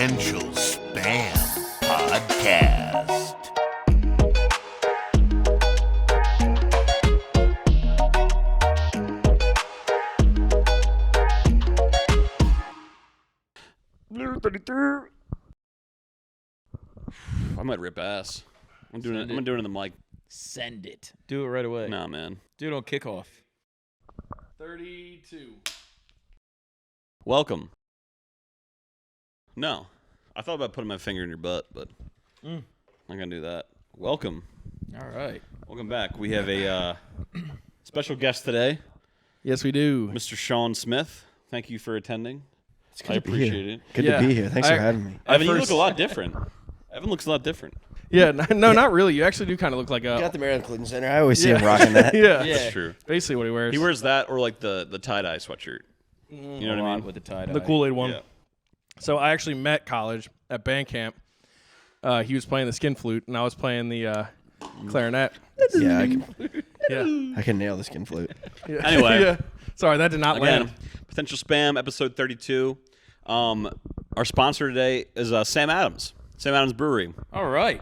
Potential Spam Podcast. I might rip ass. I'm doing it in the mic. Send it. Do it right away. Nah, man. Do it on kickoff. 32. Welcome. No. I thought about putting my finger in your butt, but I'm not going to do that. Welcome. All right. Welcome back. We have a special guest today, Yes, we do. Mr. Sean Smith. Thank you for attending. It's I good to be appreciate here. it. Good Yeah. to be here. Thanks for having me. Evan, you first- look a lot different. Evan looks a lot different. Yeah, no, not really. You actually do kind of look like Got a. the Maryland Clinton Center. I always see him rocking that. Yeah, That's true. basically what he wears. He wears that or like the tie-dye sweatshirt. You know what I mean? With the tie-dye. the Kool-Aid one. Yeah. So I actually met college at band camp. He was playing the skin flute, and I was playing the clarinet. Yeah, Yeah. I can nail the skin flute. Yeah. Anyway. Yeah. Sorry, that did not Again, land. Potential Spam, episode 32. Our sponsor today is Sam Adams. Sam Adams Brewery. All right.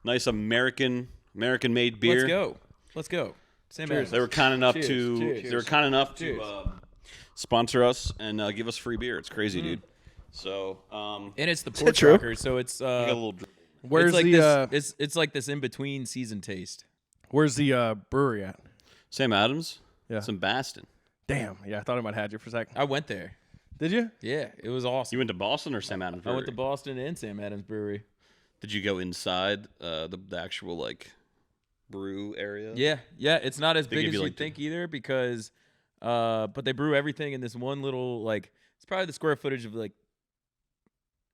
Nice American-made beer. Let's go. Sam Cheers. Adams. They were kind enough Cheers. to Cheers. they were kind enough Cheers. to sponsor us and give us free beer. It's crazy, dude. So And it's the that pork true? rocker, so it's we got a little drip. Where's it's like the this. It's like this in between season taste. Where's the brewery at? Sam Adams. Yeah. It's in Boston. Damn. Yeah, I thought I might have had you for a second. I went there. Did you? Yeah, it was awesome. You went to Boston or Sam Adams I Brewery? went to Boston and Sam Adams Brewery. Did you go inside the actual like brew area? Yeah. It's not as They big give as you, you like, think either because, but they brew everything in this one little like. It's probably the square footage of like.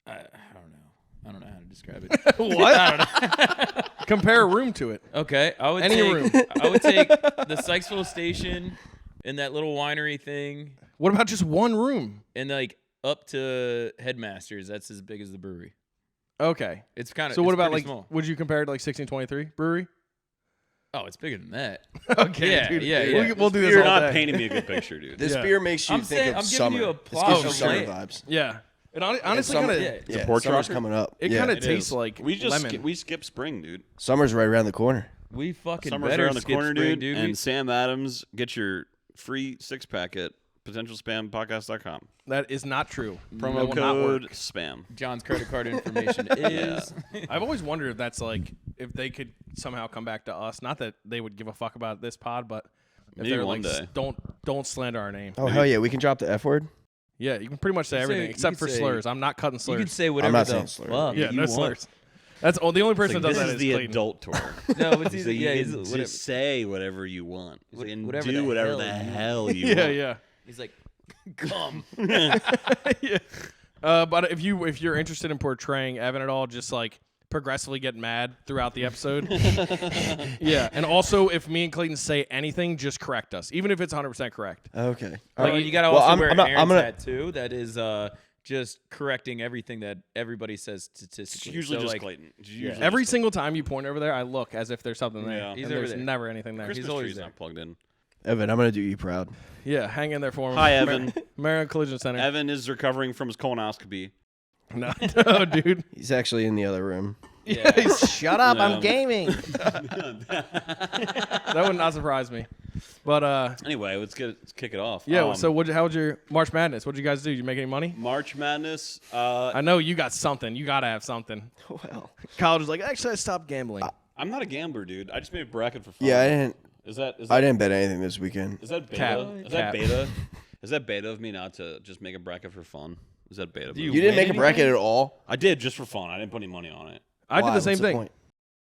I don't know how to describe it. What? I don't know. Compare a room to it. Okay, I would Any take, room. I would take the Sykesville station and that little winery thing, What about just one room? and like up to Headmasters. That's as big as the brewery. Okay. It's kind of. So what about pretty like? Small. Would you compare it to like 1623 brewery? Oh, it's bigger than that. Okay, Yeah, dude. yeah. We'll do this You're all not day. painting me a good picture, dude. This Yeah. beer makes you I'm think saying- of I'm giving summer. you a It plot gives you of summer land. vibes. Yeah. And honestly, Summer, kind of yeah. a porch summer's rocker? coming up. it yeah. kind of It tastes is. like we just lemon. we skipped spring, dude. Summer's right around the corner. We fucking Summer's better around the skip corner, spring, dude. We- And Sam Adams, get your free 6-pack at potentialspampodcast.com. That is not true. Promo That will not code work. spam. John's credit card information is. I've always wondered if that's like if they could somehow come back to us. Not that they would give a fuck about this pod, but if Maybe they're one like, day. don't slander our name. Oh hell yeah, we can drop the F word. Yeah, you can pretty much say You can say- everything you except can for say- slurs. I'm not cutting You slurs. can say whatever not the saying slurs. fuck yeah, you no want. slurs. That's the only person that This does that is is the Clayton. adult tour. No, it's So either, you yeah, can he's just whatever. say whatever you want. Wh- And whatever do the whatever hell the you hell you Yeah, want. yeah. He's like, come. Yeah. But if you're interested in portraying Evan at all, just like progressively get mad throughout the episode. Yeah, and also if me and Clayton say anything, just correct us, even if it's 100% correct. Okay. Like, you gotta Well, also I'm- wear I'm not- Aaron's I'm gonna- tattoo. That is just correcting everything that everybody says It's statistically. usually So, just like, Clayton. It's yeah. usually Every just single time you point over there, I look as if there's something there. Yeah. And He's over there's there. never anything there. Christmas He's always tree's there. not plugged in. Evan, I'm gonna do you proud. Yeah, hang in there for him. Hi, Evan. Maryland Collision Center. Evan is recovering from his colonoscopy. No, dude. He's actually in the other room. Yeah. Shut up! No. I'm gaming. That would not surprise me. But Anyway, let's kick it off. yeah. So how was your March Madness? What did you guys do? Did you make any money? March Madness. I know you got something. You gotta have something. Well, College is like, actually, I stopped gambling. I'm not a gambler, dude. I just made a bracket for fun. yeah, I didn't. Is that I didn't bet anything this weekend. Is that beta? Cap. Is that Cap. beta? Is that beta of me not to just make a bracket for fun? Is that beta? you You didn't win make a bracket anything? at all. I did just for fun. I didn't put any money on it. I did Why? the same What's thing. point?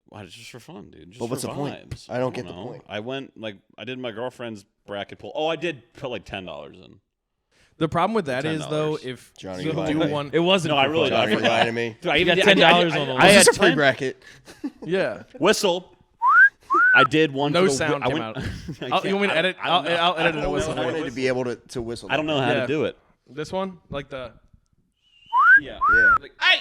Why? Just for fun, dude. Just But what's for the point? vibes. I don't get the know. point. I went I did my girlfriend's bracket pool. Oh, I did put like $10 in. The problem with that is though, $10. if Johnny, you you do lied. one, It wasn't. No, I for really fun. don't. Johnny, you lying to me. Dude, I You even got did- $10 on the I Is had this a free 10 bracket? yeah, whistle. I did one. no for the sound I came went, out. I you want me to can't- edit? I don't know. I'll edit I it don't a whistle. know I how wanted to be able to whistle. I don't know how Yeah. to do it. This one, like the. Yeah. Yeah. Like, hey!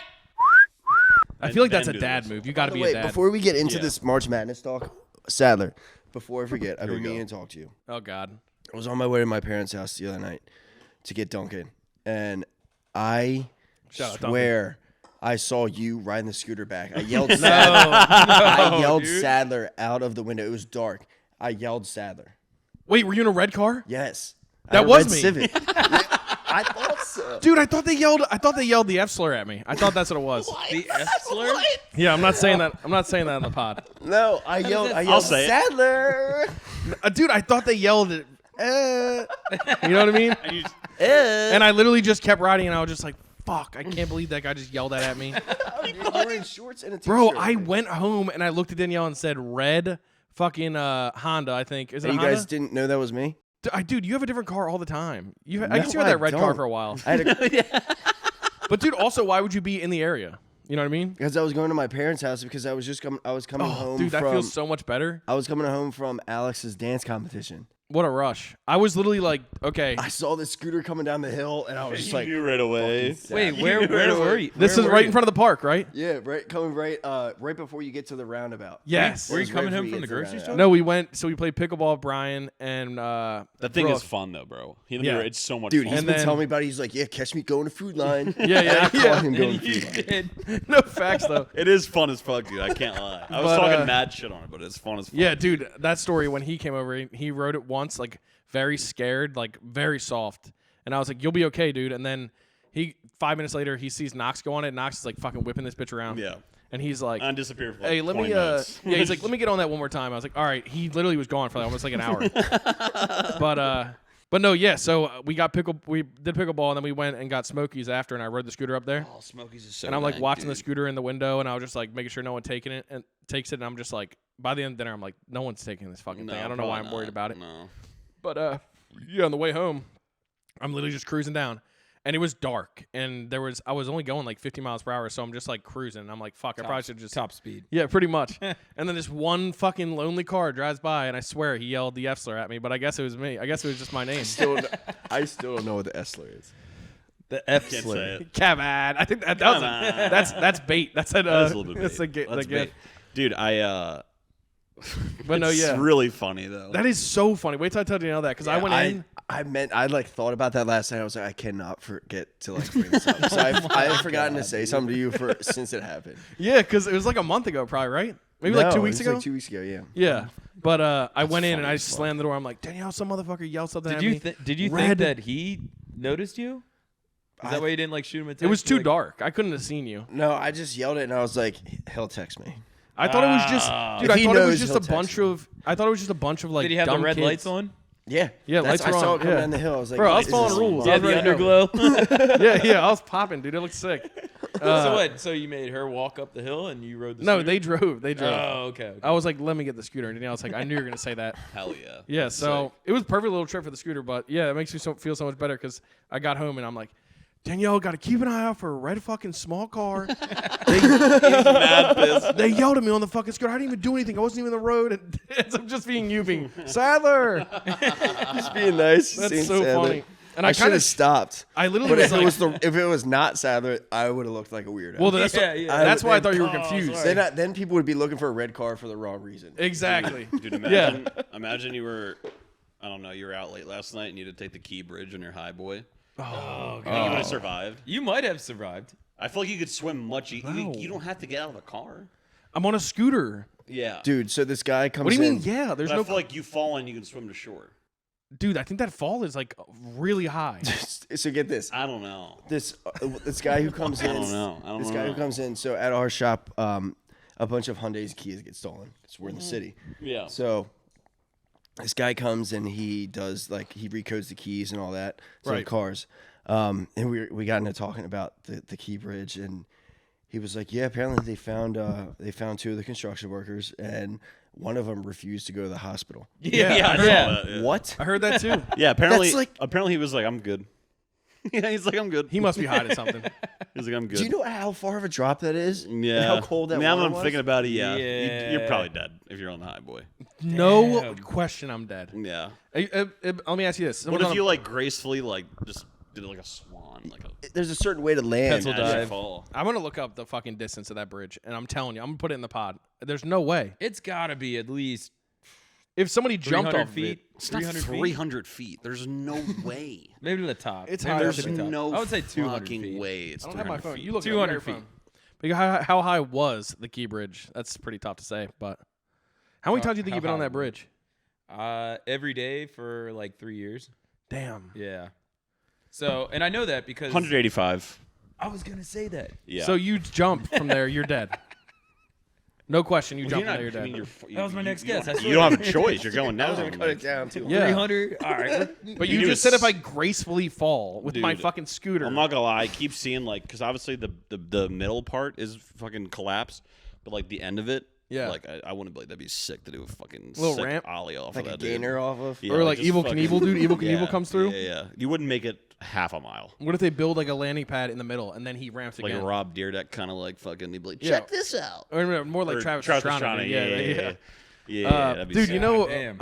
I feel like that's a then do the dad whistle. move. You got to be Wait, a dad. before we get into Yeah. this March Madness talk, Sadler, before I forget, I've Here been we go. meaning to talk to you. Oh God. I was on my way to my parents' house the other night to get Dunkin', and I Shout out Dunkin'. swear I saw you riding the scooter back. I yelled I yelled dude. Sadler out of the window. It was dark. I yelled Sadler. Wait, were you in a red car? Yes. That I had a was red me. Civic. I thought so. Dude, I thought they yelled the F slur at me. I thought that's what it was. The F slur? Yeah, I'm not saying that. I'm not saying that on the pod. No, I yelled I'll say it. Sadler. Dude, I thought they yelled it. You know what I mean? And I literally just kept riding, and I was just like, "Fuck! I can't believe that guy just yelled that at me." You're wearing shorts and a t-shirt. Bro, I went home and I looked at Danielle and said, "Red, fucking Honda." I think is it And a you Honda? guys didn't know that was me? Dude, you have a different car all the time. I No, guess you had that I red car don't. for a while. I had a, But dude, also, why would you be in the area? You know what I mean? because I was going to my parents' house because I was coming home Dude, that from feels so much better. I was coming home from Alex's dance competition. What a rush! I was literally like, okay, I saw this scooter coming down the hill and I was just like, right away. Wait, where were you? this is right in front of the park, right? yeah, right before you get to the roundabout. Yes. Were you It was coming right home before from the you get to the grocery store? roundabout. No, we went. So we played pickleball, Brian, and That thing Brooke. is fun though, bro. Yeah. It's so much Dude, fun. he's And been then- telling me about it. He's like, yeah, catch me going to Food Line. Yeah. I caught him going to You Food Line. did. No facts though. It is fun as fuck, dude. I can't lie. I was But, talking mad shit on it, but it's fun as fuck. Yeah, dude, that story when he came over, he rode it once, like very scared, like very soft, and I was like, "You'll be okay, dude." And then 5 minutes later, he sees Knox go on it. Knox is like fucking whipping this bitch around. Yeah. And he's like, And disappeared for like "Hey, let 20 me." minutes. Yeah, he's like, "Let me get on that one more time." I was like, "All right." He literally was gone for like almost like an hour. But no, yeah. So we did pickleball, and then we went and got Smokies after, and I rode the scooter up there. Oh, Smokies is so And I'm like dank, watching the dude. scooter in the window, and I was just like making sure no one takes it, and I'm just like, by the end of dinner, I'm like, no one's taking this fucking thing. I don't know why I'm probably worried about it. No. But yeah, on the way home, I'm literally just cruising down, and it was dark, and I was only going like 50 miles per hour, so I'm just like cruising, and I'm like, fuck, I probably should just Top speed. Yeah, pretty much. And then this one fucking lonely car drives by, and I swear he yelled the F slur at me, but I guess it was me. I guess it was just my name. I still don't know what the Essler is. The F Can't slur. say it. Cavad. I think that was Come on. that's bait. That's a That's a little bit that's bait. a gi- That's the gift. bait. Dude, But no, it's yeah, really funny though. that is so funny. Wait till I tell Danielle that because I went in. I like thought about that last night. I was like, I cannot forget to like bring this up. So I had forgotten to say something to you since it happened. Yeah, because it was like a month ago, probably, right? Maybe like 2 No, weeks it was ago. Like 2 weeks ago, yeah. Yeah, but I went in and funny I as fuck. slammed the door. I'm like, Danielle, some motherfucker yelled something at me. Did you Red. think that he noticed you? Is that why you didn't like shoot him a text? It was too Like, dark. I couldn't have seen you. No, I just yelled it and I was like, he'll text me. I thought it was just, dude. If I he thought it was knows, just he'll a bunch text me. of. I thought it was just a bunch of like. Did he have the dumb red kids. lights on? Yeah. Yeah, That's- lights were I saw on, it coming yeah. down the hill. I was like, Bro, I was this following is- rules. Yeah, I was the ready to underglow. yeah, I was popping, dude. It looked sick. So what? So you made her walk up the hill and you rode the No, scooter? they drove. They drove. Oh, okay. I was like, let me get the scooter, and Danielle was like, I knew you were gonna say that. Hell yeah. Yeah, That's so sick. it was a perfect little trip for the scooter, but yeah, it makes me feel so much better because I got home and I'm like, Danielle, got to keep an eye out for a red fucking small car. Mad pissed. They yelled at me on the fucking scooter. I didn't even do anything. I wasn't even in the road. And I'm just being you being Sadler. Just being nice. That's seeing so Sadler. funny. And I I should kind have of, stopped. I literally But was like, if it was not Sadler, I would have looked like a weirdo. well, that's Yeah, yeah. that's why I thought you were Oh, confused. sorry. then people would be looking for a red car for the wrong reason. Exactly. Dude, imagine you were, I don't know, you were out late last night and you had to take the Key Bridge on your high boy. Oh, You would have survived. You might have survived. I feel like you could swim much. No. You don't have to get out of the car. I'm on a scooter. Yeah. Dude, so this guy comes What do you in. mean? Yeah, there's But I no. feel like you fall and you can swim to shore. Dude, I think that fall is like really high. So get this. I don't know. This guy who comes in. I don't know. I don't This know. guy who comes in. So at our shop, a bunch of Hyundai's keys get stolen because we're in the city. Yeah. So this guy comes and he does he recodes the keys and all that to the Right. cars. And we got into talking about the key bridge, and he was like, yeah, apparently they found two of the construction workers, and one of them refused to go to the hospital. Yeah. I saw that, yeah. What? I heard that too. Yeah. Apparently, That's like- apparently he was like, I'm good. Yeah. He's like, I'm good. He must be hiding something. He's like, I'm good. Do you know how far of a drop that is? And Yeah. how cold that Now water that I'm was? thinking about it, yeah. Yeah. You're probably dead if you're on the high boy. No Damn. question, I'm dead. Yeah. Let me ask you this. What if you gracefully just did it like a swan, like a There's a certain way to land. Pencil magic dive. fall? I'm gonna look up the fucking distance of that bridge, and I'm telling you, I'm gonna put it in the pod. There's no way. It's got to be at least If somebody jumped 300 off feet. It's not 300 feet? 300 feet. There's no way. Maybe to the top. It's Maybe higher to There's the top. no I would say 200 fucking feet. way. It's I don't have 300 my phone. feet. You look 200 at feet. Like how high was the Key Bridge? That's pretty tough to say. But how many times do you think you've been on that bridge? Every day for like 3 years. Damn. Yeah. So, and I know that because 185. I was gonna say that. Yeah. So you jump from there, you're dead. No question, you jump from there, you're dead. That was my next guess. I You swear. don't have a choice. You're going down. Cut it down too. Yeah. 300. All right. But You you do just a said if I s- gracefully fall with my Dude, fucking scooter. I'm not gonna lie. I keep seeing like, because obviously the middle part is fucking collapsed, but like the end of it, Yeah. Like I wouldn't believe that'd be sick to do a fucking Little sick ramp? ollie off Like of a that. gainer off of. Yeah, Or like just Evil fucking- Knievel, dude. Evil Knievel Yeah, comes through. Yeah. You wouldn't make it half a mile. What if they build like a landing pad in the middle and then he ramps Like again? a Rob Deerdeck kind of like fucking. He'd be like, Yeah. check this out. Or more like Or Travis Pastrana, Pastrana. Yeah. That'd be Dude, sick. you know, Damn.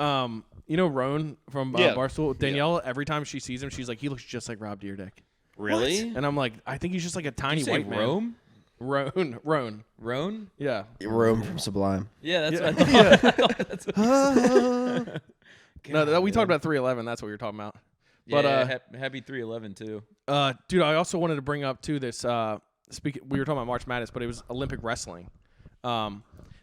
Roan from Yeah. Barstool. Danielle, every time she sees him, she's like, he looks just like Rob Deerdeck. Really? And I'm like, I think he's just like a tiny You say white man. Rome? Roan. Roan? Yeah. Rome from Sublime. Yeah, that's Yeah. what I thought. That's what- No, we talked about 311. That's what we were talking about. But happy 311 too. dude, I also wanted to bring up too this. We were talking about March Madness, but it was Olympic wrestling.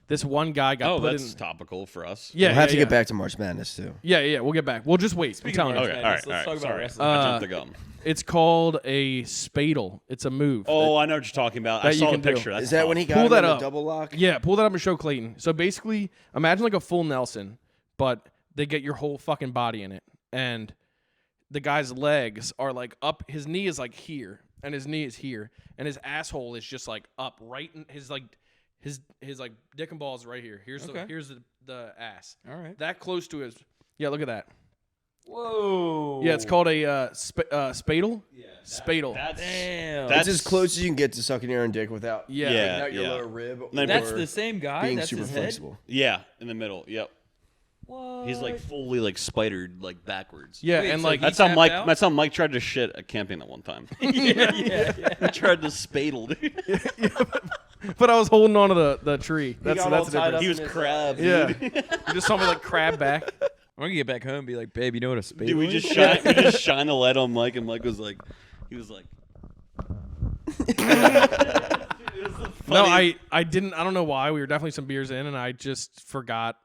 This one guy got Oh, put that's in. topical for us. Yeah, We'll have yeah, to yeah. get back to March Madness too. Yeah, we'll get back. We'll just wait. I'm telling you. Okay, all right, Let's all right. talk about Sorry, wrestling. I jumped the gun. It's called a Spladle. It's a move. Oh, I know what you're talking about. I that you saw the can do. picture. That's Is that tough. when he got Pull him that in the up. double lock? Yeah, pull that up and show Clayton. So basically, imagine like a full Nelson, but they get your whole fucking body in it. And the guy's legs are like up. His knee is like here, and his knee is here, and his asshole is just like up right in his like his like dick and balls right here. Here's Okay. the ass. All right. That close to his. Yeah, look at that. Whoa. Yeah, it's called a Spladle. Yeah, Spladle. Damn. That's as close as you can get to sucking your own dick without Yeah. taking Yeah. out your lower rib. Then That's or the same guy. being That's super his head. flexible. Yeah, in the middle. Yep. What? He's like fully like spidered like backwards. Yeah, Wait, and so like he- That's how tapped Mike. out? That's how Mike tried to shit at camping that one time. yeah. He tried to spadle. Dude. but I was holding on to the tree. That's got that's all the tied difference. up. He was crab. Yeah, Dude. you just saw me like crab back. I'm gonna get back home and be like, babe, you know what a spade Dude, we is? just shine a light on Mike, and Mike was like, he was like, No, I didn't. I don't know why. We were definitely some beers in, and I just forgot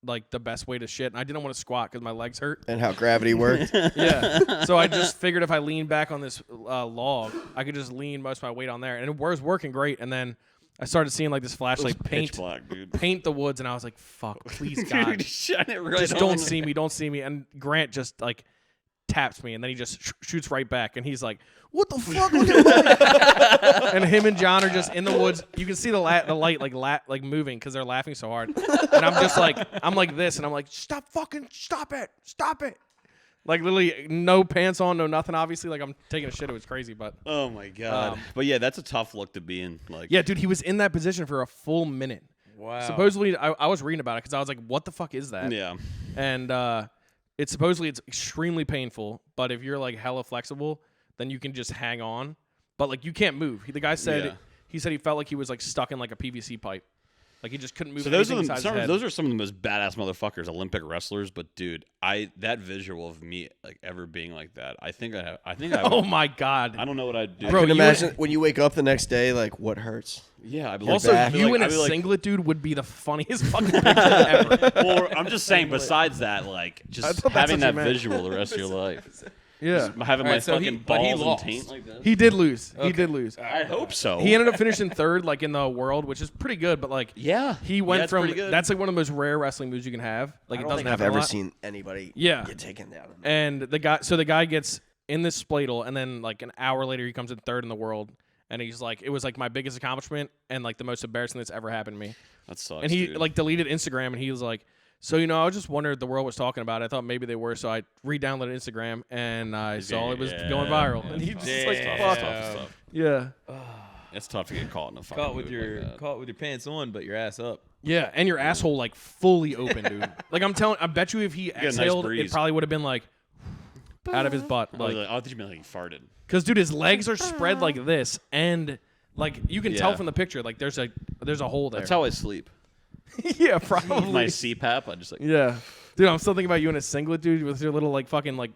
like the best way to shit, and I didn't want to squat because my legs hurt. And how gravity worked. Yeah, so I just figured if I leaned back on this log, I could just lean most of my weight on there, and it was working great. And then I started seeing like this flashlight pitch black, dude. paint the woods, and I was like, "Fuck, please God, Dude, shine it right just on. don't see me, don't see me." And Grant just like taps me, and then he just shoots right back, and he's like, "What the fuck?" Look at that." And him and John are just in the woods. You can see the light like moving because they're laughing so hard. And I'm just like, I'm like this, and I'm like, stop it. Like literally no pants on, no nothing. Obviously, like I'm taking a shit. It was crazy, but Oh my god. But yeah, that's a tough look to be in. Like, yeah, dude, he was in that position for a full minute. Wow. Supposedly, I was reading about it because I was like, what the fuck is that? yeah. And it's extremely painful, but if you're like hella flexible, then you can just hang on. But like you can't move. The guy said Yeah. he felt like he was like stuck in like a PVC pipe. Like he just couldn't move. So those are anything besides his head. those are some of the most badass motherfuckers, Olympic wrestlers. But dude, that visual of me like ever being like that, I think I Oh my god. I don't know what I'd do. Bro, Can you imagine when you wake up the next day, like what hurts? Yeah, I'd be Also, like, you in a I'd be like, singlet, dude, would be the funniest fucking picture ever. Well, I'm just saying. Besides that, like I just thought that's having what you that meant. visual the rest of your life, Yeah, having All my right, so fucking but he balls and lost. taint like this. he did lose. He did lose. I hope so. He ended up finishing third, like in the world, which is pretty good. But like, yeah, he went that's from pretty good. that's like one of the most rare wrestling moves you can have. Like I it don't doesn't think I've happen a ever lot. seen anybody Yeah. get taken down. And the guy gets in this Spladle, and then like an hour later, he comes in third in the world, and he's like, it was like my biggest accomplishment and like the most embarrassing that's ever happened to me. That sucks. And he dude. like deleted Instagram, and he was like, so I was just wondering if the world was talking about it. I thought maybe they were, so I re-downloaded Instagram, and I saw it was going viral. And he just like, Damn. fuck. It's tough. Yeah, It's tough to get caught in a fucking Caught with move your like that. caught with your pants on, but your ass up. yeah, and your asshole like fully open, dude. Like I bet you if he a nice exhaled, it breeze. probably would have been like out of his butt, I like. thought you meant like he farted. Because dude, his legs are spread like this, and like you can tell Yeah. from the picture, like there's a hole there. That's how I sleep. yeah, probably. My CPAP, I just like. Yeah, dude, I'm still thinking about you in a singlet, dude, with your little like fucking like.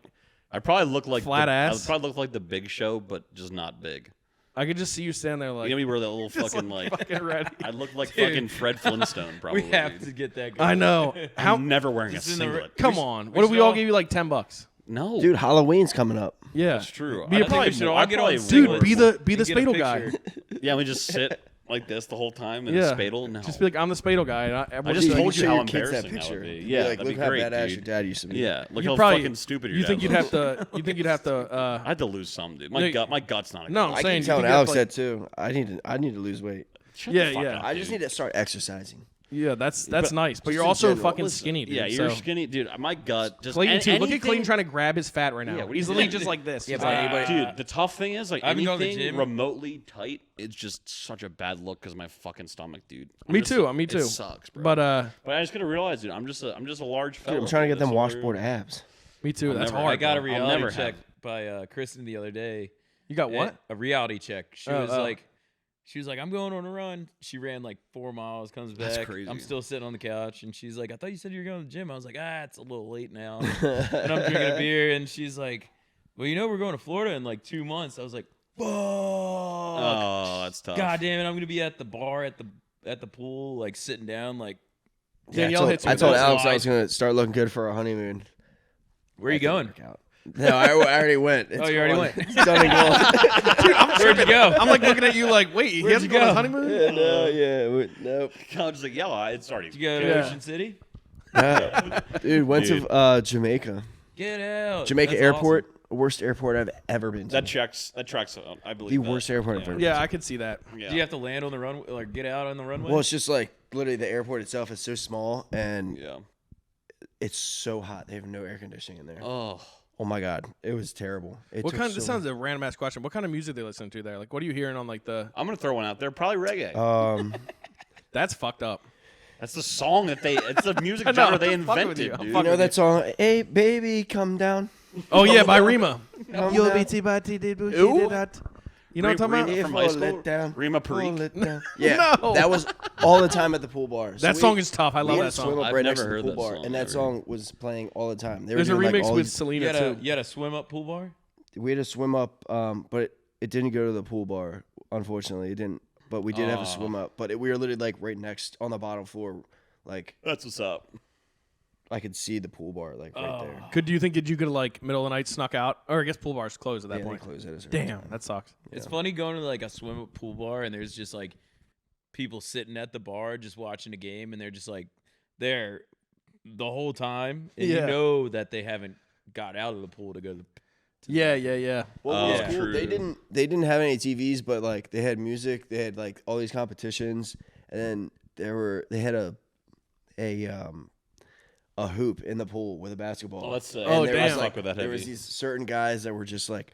I probably look like Flat ass? I probably look like the Big Show, but just not big. I could just see you standing there like. You know, we were that little just, fucking like. fucking ready. I looked like Dude. fucking Fred Flintstone, probably. We have dude. to get that going. I know. How? I'm never wearing a Just in the singlet. Come on. we What if we should all all- gave you like $10? No, Dude, Halloween's coming up. Yeah. that's true. Be I a- I think we should all get on Dude, singlets be the and get a Spladle guy. picture. Yeah, we just sit like this the whole time in Yeah. a Spladle. No, Just be like, I'm the Spladle guy. And I just Dude, told show you how your kids embarrassing that that would picture. be. Yeah, like, that'd look be how great, badass dude. your dad used to be. Yeah, look You how probably- fucking stupid your You dad think you'd was. have to? You think you'd have to? I had to lose some, dude. No, My gut's not. No, I'm I saying. keep you telling think you'd have Alex to, like- that too. I need to lose weight. Shut Yeah, the fuck yeah. up, I just dude. need to start exercising. Yeah, that's nice. But just you're in also general. fucking Listen, skinny, dude. Yeah, you're so. skinny, dude. My gut just. Clayton too. Look at anything- Clayton trying to grab his fat right now. Yeah, what are He's you literally doing? just like this. Yeah, He's but like, anybody- Dude, the tough thing is like I haven't gone to the anything gym. remotely tight, it's just such a bad look because of my fucking stomach, dude. Me too. Me too. It sucks, bro. But But I just gotta realize, dude, I'm just a large fella. Dude, I'm trying to get them So washboard abs. me too. I'll That's never- hard. I got a bro. I'll reality never check have. by Kristen the other day. You got what? A reality check. She Oh, was oh. like, I'm going on a run. She ran like 4 miles, comes back. That's crazy. I'm still sitting on the couch, and she's like, I thought you said you were going to the gym. I was like, it's a little late now. And I'm drinking a beer, and she's like, well, we're going to Florida in like 2 months. I was like, fuck. Oh, that's tough. God damn it, I'm gonna be at the bar at the pool, like sitting down, like. Danielle hits you I with told that. Alex I was gonna start looking good for our honeymoon. Where are you That didn't going? work out. No, I already went. It's you already gone. went. It's done and gone. Where'd you go? I'm like looking at you like, wait, he Where'd hasn't you gone on go? honeymoon? Yeah, no, yeah, nope. I was just like, yeah, it's already. Did you go to Yeah. Ocean City? Dude, went Dude. to Jamaica. Get out. Jamaica That's Airport, worst airport I've ever been to. That tracks. I believe. the that. worst airport I've ever been Yeah, to. I could see that. Yeah. Awesome. Do you have to land on the runway, or get out on the runway? Well, it's just like literally the airport itself is so small and Yeah. it's so hot. They have no air conditioning in there. Oh. Oh my god, it was terrible. What kind? This sounds a random ass question. What kind of music they listen to there? Like, what are you hearing on like the? I'm gonna throw one out there. Probably reggae. That's fucked up. That's the song that they. It's the music I know, genre I'm they just fucking with invented, you. I'm dude. you fucking know with that song? Hey baby, come down. Oh yeah, by Rima. Come Yo, down. BT Bati did Ooh. did that. You know what I'm talking Rima about? from high Pull school? it down. Rima Pull Perique? it down. Yeah, No. that was all the time at the pool bar. So That we- song is tough. I we love had that a swim song. up I've right never next to the heard pool that bar, song, and that ever. song was playing all the time. They There's a were doing, like, remix all with these- Selena too. You had a swim up pool bar? We had a swim up, but it didn't go to the pool bar. Unfortunately, it didn't. But we did have a swim up. But we were literally like right next on the bottom floor. Like That's what's up. I could see the pool bar like right there. Do you think that you could like middle of the night snuck out? Or I guess pool bars closed at that Yeah, they point. closed at a certain Damn, time. that sucks. It's funny going to like a swim up pool bar, and there's just like people sitting at the bar just watching a game, and they're just like there the whole time, and Yeah. you know that they haven't got out of the pool to go to the. Yeah. Well, it was Yeah. cool. They True. didn't have any TVs, but like they had music. They had like all these competitions, and then they had a hoop in the pool with a basketball. Oh, that's sick. Oh, And there was, damn. like, Fuck with that there was heavy. these certain guys that were just like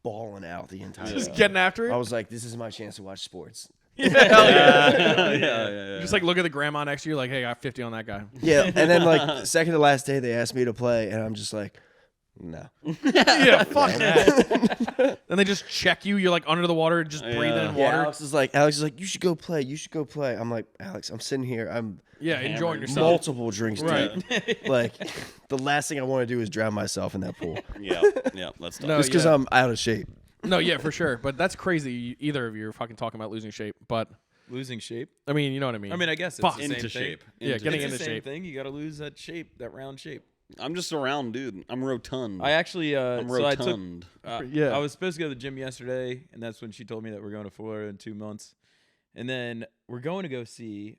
balling out the entire Just time. getting after it. I was like, this is my chance to watch sports. Hell yeah. yeah. Just like look at the grandma next to you, like, hey, I got 50 on that guy. Yeah, and then like the second to last day, they asked me to play, and I'm just like, no. Yeah, fuck that. Then they just check you. You're like under the water, just breathing in Yeah. water. Alex is like, you should go play. You should go play. I'm like, Alex, I'm sitting here. I'm Yeah, enjoying yourself. multiple drinks Right. deep. Like, the last thing I want to do is drown myself in that pool. Yeah. That's tough. No, Just because yeah. I'm out of shape. No, yeah, for sure. But that's crazy. Either of you are fucking talking about losing shape. But Losing shape. I mean, you know what I mean. I mean, I guess it's Fuck. the same Into thing. shape. Yeah, Into getting It's into the same shape. thing. You got to lose that shape, that round shape. I'm just a round dude. I'm rotund. I actually, I'm so I took. rotund. Yeah. I was supposed to go to the gym yesterday, and that's when she told me that we're going to Florida in 2 months, and then we're going to go see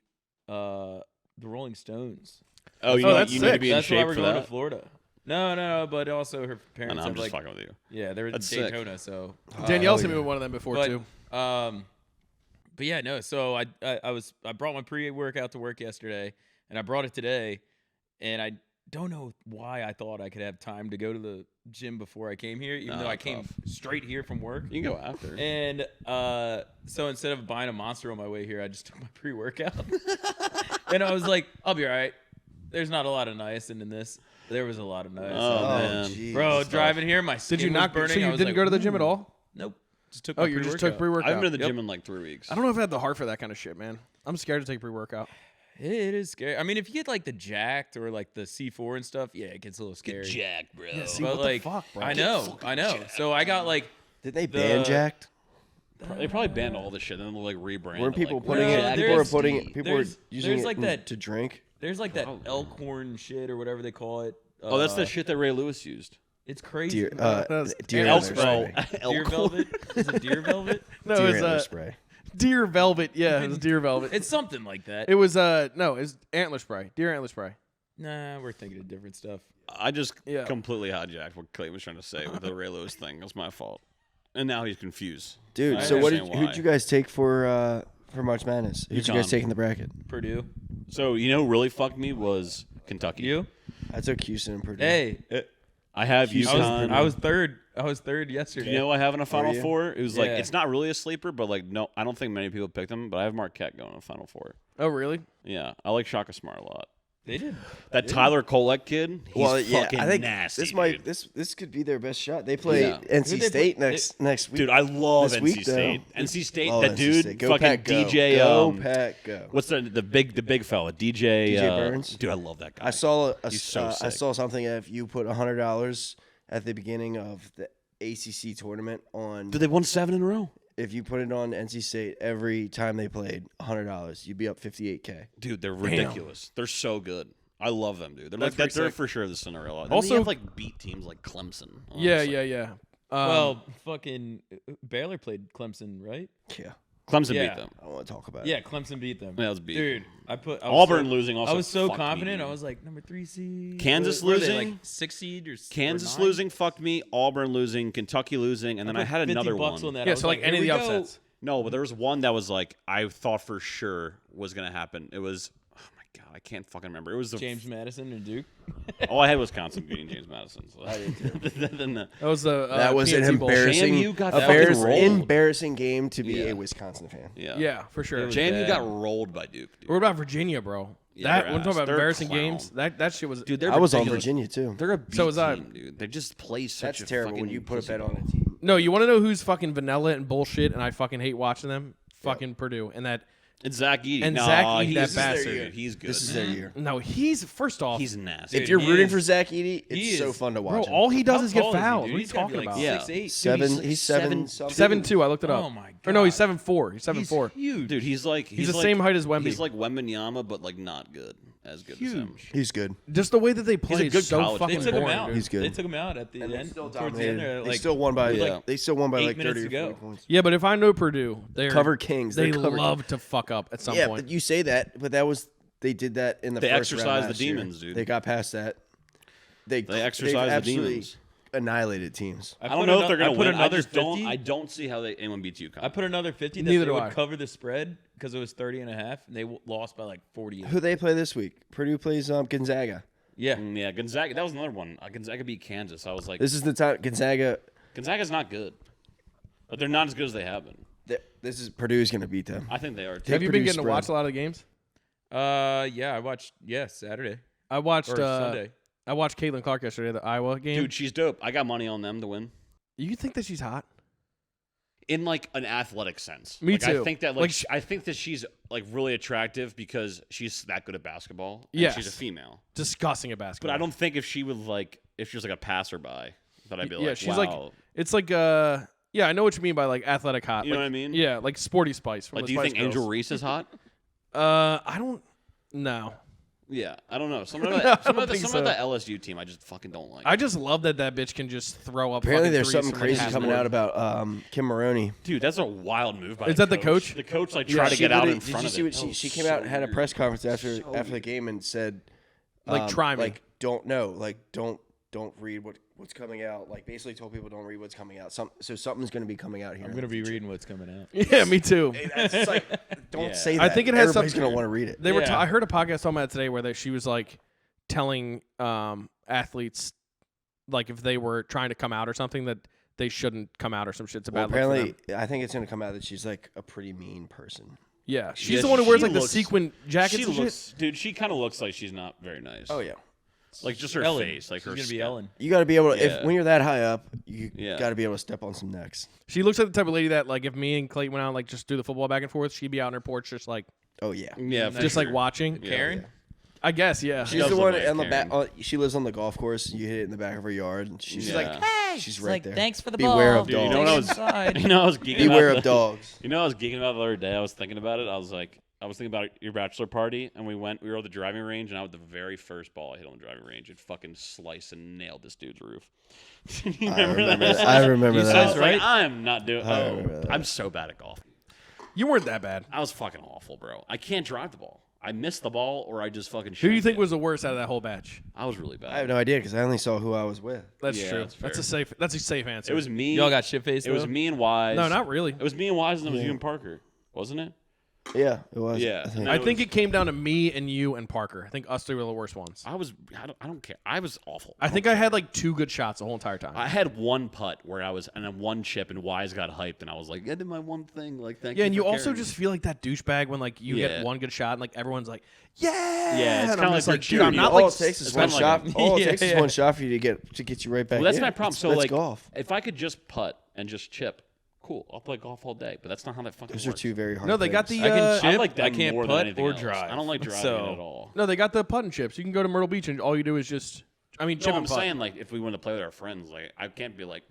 the Rolling Stones. Oh, you, Oh, need- that's you need to sick. be in That's why shape we're for going that. to Florida. No, but also her Oh, parents no, I'm have just like, fucking with you. yeah, they're in That's sick. Daytona, so. Danielle's Oh, hit me yeah. with one of them before But, too. But yeah, no. So I brought my pre-workout to work yesterday, and I brought it today, and I don't know why I thought I could have time to go to the gym before I came here, even Nah, though I came tough. straight here from work. You can go after. And so instead of buying a Monster on my way here, I just took my pre-workout, and I was like, I'll be all right. There's not a lot of niacin in this. There was a lot of niacin. Oh, man. jeez. Bro, driving here, my skin Did you was not? burning. So I you was didn't like, go to the gym at "Ooh." all? Nope. Just took Oh, my you just took I pre-workout. haven't been to the Yep. gym in like 3 weeks. I don't know if I have the heart for that kind of shit, man. I'm scared to take pre-workout. It is scary. I mean, if you get like the jacked or like the C4 and stuff, yeah, it gets a little scary. Jack, bro. Yeah, see, But what like, the fuck, bro? I know. So I got like Did they ban Jacked? They probably banned all this shit and then they'll like rebrand. Weren't it, people like, putting Well, it? People were there's- putting it. People were there's- using there's it like that- to drink. There's like that Probably. Elkhorn shit or whatever they call it. Oh, that's the shit that Ray Lewis used. It's crazy. Deer, That's deer Elk antler spray. spray. Deer velvet. Is it deer velvet? No, Deer it was antler spray. deer velvet. Yeah, it was deer velvet. It's something like that. It was no, it's antler spray. Deer antler spray. Nah, we're thinking of different stuff. I just Yeah. completely hijacked what Clayton was trying to say with the Ray Lewis thing. It was my fault. And now he's confused. Dude, I so understand who'd why. you guys take for March Madness? Who'd you guys UConn. take in the bracket? Purdue. So, you know who really fucked me was Kentucky. You? I took Houston and Purdue. Hey, I have Houston. UConn. I was third. I was third yesterday. You know what I have in a Final you? Four? It was like, Yeah. it's not really a sleeper, but like, no, I don't think many people picked him, but I have Marquette going in a Final Four. Oh, really? Yeah, I like Shaka Smart a lot. They did. That Tyler Kolek kid, he's fucking I think nasty, this dude. this could be their best shot. They play Yeah. NC Who'd they State play? next week. Dude, I love This NC week, though. State. NC State, Love that NC dude, State. Go fucking Pack, go. DJ. Go Pack, go. What's the big fella? DJ Burns? Dude, I love that guy. I saw He's so I sick. saw something. If you put $100 at the beginning of the ACC tournament on, Dude, they won 7 in a row. if you put it on NC State every time they played, $100, you'd be up $58K. Dude, they're ridiculous. They're so good. I love them, dude. They're That's like pretty they're sick. for sure the Cinderella. And Also- they have like beat teams like Clemson. Yeah, honestly. yeah. Well, fucking Baylor played Clemson, right? Yeah, Clemson Yeah. beat them. I don't want to talk about it. Yeah, Clemson beat them. Yeah, it was beat. Dude, I was Auburn so, losing also. I was so fucked me, confident. dude. I was like number 3 seed. Kansas Were they, losing? like 6 seed or Kansas 9? losing fucked me. Auburn losing. Kentucky losing, and then I put had 50 another bucks one. on that. Yeah, I was so like any of the here we go. upsets. No, but there was one that was like I thought for sure was gonna happen. It was, oh my god, I can't fucking remember. It was the James Madison and Duke. Oh, I had Wisconsin beating James Madison. So. That was the That was an PNC Bowl. embarrassing, JMU got embarrassing, fucking rolled. embarrassing game to be Yeah. a Wisconsin fan. Yeah, Yeah, for sure. was JMU bad. got rolled by Duke. Dude. What about Virginia, bro? Yeah, That they're we're talking ass. about They're embarrassing clown. games. That shit was. Dude, they're I was on ridiculous. Virginia too. They're a B So was I. team, dude. They just play such That's a terrible fucking when you put a pussy bet on ball. a team. No, you want to know who's fucking vanilla and bullshit, and I fucking hate watching them. Fucking Purdue, and that. It's Zach Edey. And no, Zach Edey, he's, that this is their bastard. year. He's good. This is their year. No, he's first off. He's nasty. If Dude, you're he rooting is- for Zach Edey, he it's so is- fun to bro, watch. him. all he does How is get tall he, fouled. dude? What are you He's gotta be, talking like, about? Yeah. 6'8". Seven. Dude, He's seven- something. 7'2". I looked it up. Oh my Or no, he's God. 7'4". He's 7'4". Huge. Dude, he's like He's the like- same height as Wemby. He's like Wembanyama, but like not good. As good as him. Huge. He's good. Just the way that they play a is good so college fucking They player. took him boring, out. dude. He's good. They took him out at the And they end. still Towards the end, dominated. they're They like, still won by. like They still won by 8 like minutes 30 to or 40 go. points. Yeah, but if I know Purdue, they're Cover kings. They They're cover love to fuck up at some Yeah, point. but you say that, but they did that in the They first round exercised the last year. demons, dude. They got past that. They exercised the absolutely demons. Annihilated teams. I don't know if they're I gonna put win. I another just don't. 50. I don't see how anyone beats UConn. I put another 50 that Neither they do would I. cover the spread because it was 30.5, and they lost by like 48. Who they play this week? Purdue plays Gonzaga. Yeah. Yeah, Gonzaga. That was another one. Gonzaga beat Kansas. I was like, This is the time Gonzaga. Gonzaga's not good, but they're not as good as they have been. This is Purdue's going to beat them. I think they are. Too. Have you been Purdue getting to watch a spread. lot of the games? Yeah, I watched. Saturday I watched or Sunday. I watched Caitlin Clark yesterday, the Iowa game. Dude, she's dope. I got money on them to win. You think that she's hot? In like an athletic sense. Me Like, too. I think that Like, I think that she's like really attractive because she's that good at basketball. And Yes. she's a female. Disgusting at But basketball. I don't think if she was like if she was like a passerby, that I'd be like, Yeah, she's wow. like it's like yeah, I know what you mean by like athletic hot. You know Like, what I mean? Yeah, like Sporty Spice from Like, the do you Spice think Angel Girls. Reese is hot? I don't know. Yeah, I don't know. Some of No, I that, don't think some of so. the LSU team, I just fucking don't like. I just love that bitch can just throw up. Apparently, fucking there's threes something from, like, crazy half coming court. out about Kim Maroney. Dude, that's a wild move by Is that the coach? The coach like Yeah, tried to she get out literally- in front Did you of see it. what That she was came so out and had a weird. press conference after So the weird. game and said, Like, try me. like don't read what's coming out. Like basically told people don't read what's coming out. So something's going to be coming out here. I'm gonna be reading what's coming out. Yeah, me too. It's like don't Yeah. say that. I think it has Everybody's something- going to want to read it. They were. Yeah. I heard a podcast talking about it today where she was like telling athletes like if they were trying to come out or something that they shouldn't come out or some shit. It's a Well, bad look for apparently, them. I think it's going to come out that she's like a pretty mean person. Yeah, she's Yeah, the one who wears she like the looks- sequin jackets She and shit. looks, dude. She kind of looks like she's not very nice. Oh yeah. like just her Ellen. face, like She's her. gonna be step. Ellen. You got to be able to Yeah. if when you're that high up, you Yeah. got to be able to step on some necks. She looks like the type of lady that like if me and Clayton went out and, like just do the football back and forth, she'd be out on her porch just like Oh yeah. Yeah, for just like sure. watching. Yeah. Karen. I guess yeah. She's does the look one like on the back. Karen. She lives on the golf course. You hit it in the back of her yard, and she's Yeah. like, "Hey, She's She's It's right like, there. thanks for the Beware ball. of Dude, you know what I was, Inside. you know what I was geeking Beware about of the- dogs. You know, I was geeking about the other day. I was thinking about it. I was thinking about your bachelor party, and we were at the driving range, and I was the very first ball I hit on the driving range. It fucking sliced and nailed this dude's roof. You I remember that? that. I remember You I said was that. right? like, I am not doing. I remember that. I'm so bad at golf. You weren't that bad. I was fucking awful, bro. I can't drive the ball. I missed the ball, or I just fucking. Who do you shanked think it. was the worst out of that whole batch? I was really bad. I have no idea because I only saw who I was with. That's Yeah, true. that's That's fair. a safe answer. It was me. Y'all got shit faced. It was me and Wise. No, not really. It was me and Wise, and it was you and Parker, wasn't it? Yeah, it was. Yeah. I think. And I it think was- it came down to me and you and Parker. I think us three were the worst ones. I don't care. I was awful. I think I had like 2 good shots the whole entire time. I had one putt where I was, and then one chip, and Wise got hyped, and I was like, I did my one thing. Like, thank you. Yeah, and you for also carrying just me. feel like that douchebag when like you Yeah. get one good shot and like everyone's like, yeah, Yeah, it's and kinda I'm like just they're like, dude, I'm cheering not you. like, all it takes is it's one kinda shot. like All it Yeah, takes is yeah. one shot for you to get you right back. Well, that's in. my problem. So That's like, golf. if I could just putt and just chip, cool. I'll play golf all day. But that's not how that fucking Those are works. two very hard. No, they got things. the. I can chip. I like them I can't more than putt anything or else. drive. I don't like driving So- at all. No, they got the putt and chips. You can go to Myrtle Beach and all you do is just, I mean, chip No, and I'm putt. saying like if we want to play with our friends, like I can't be like,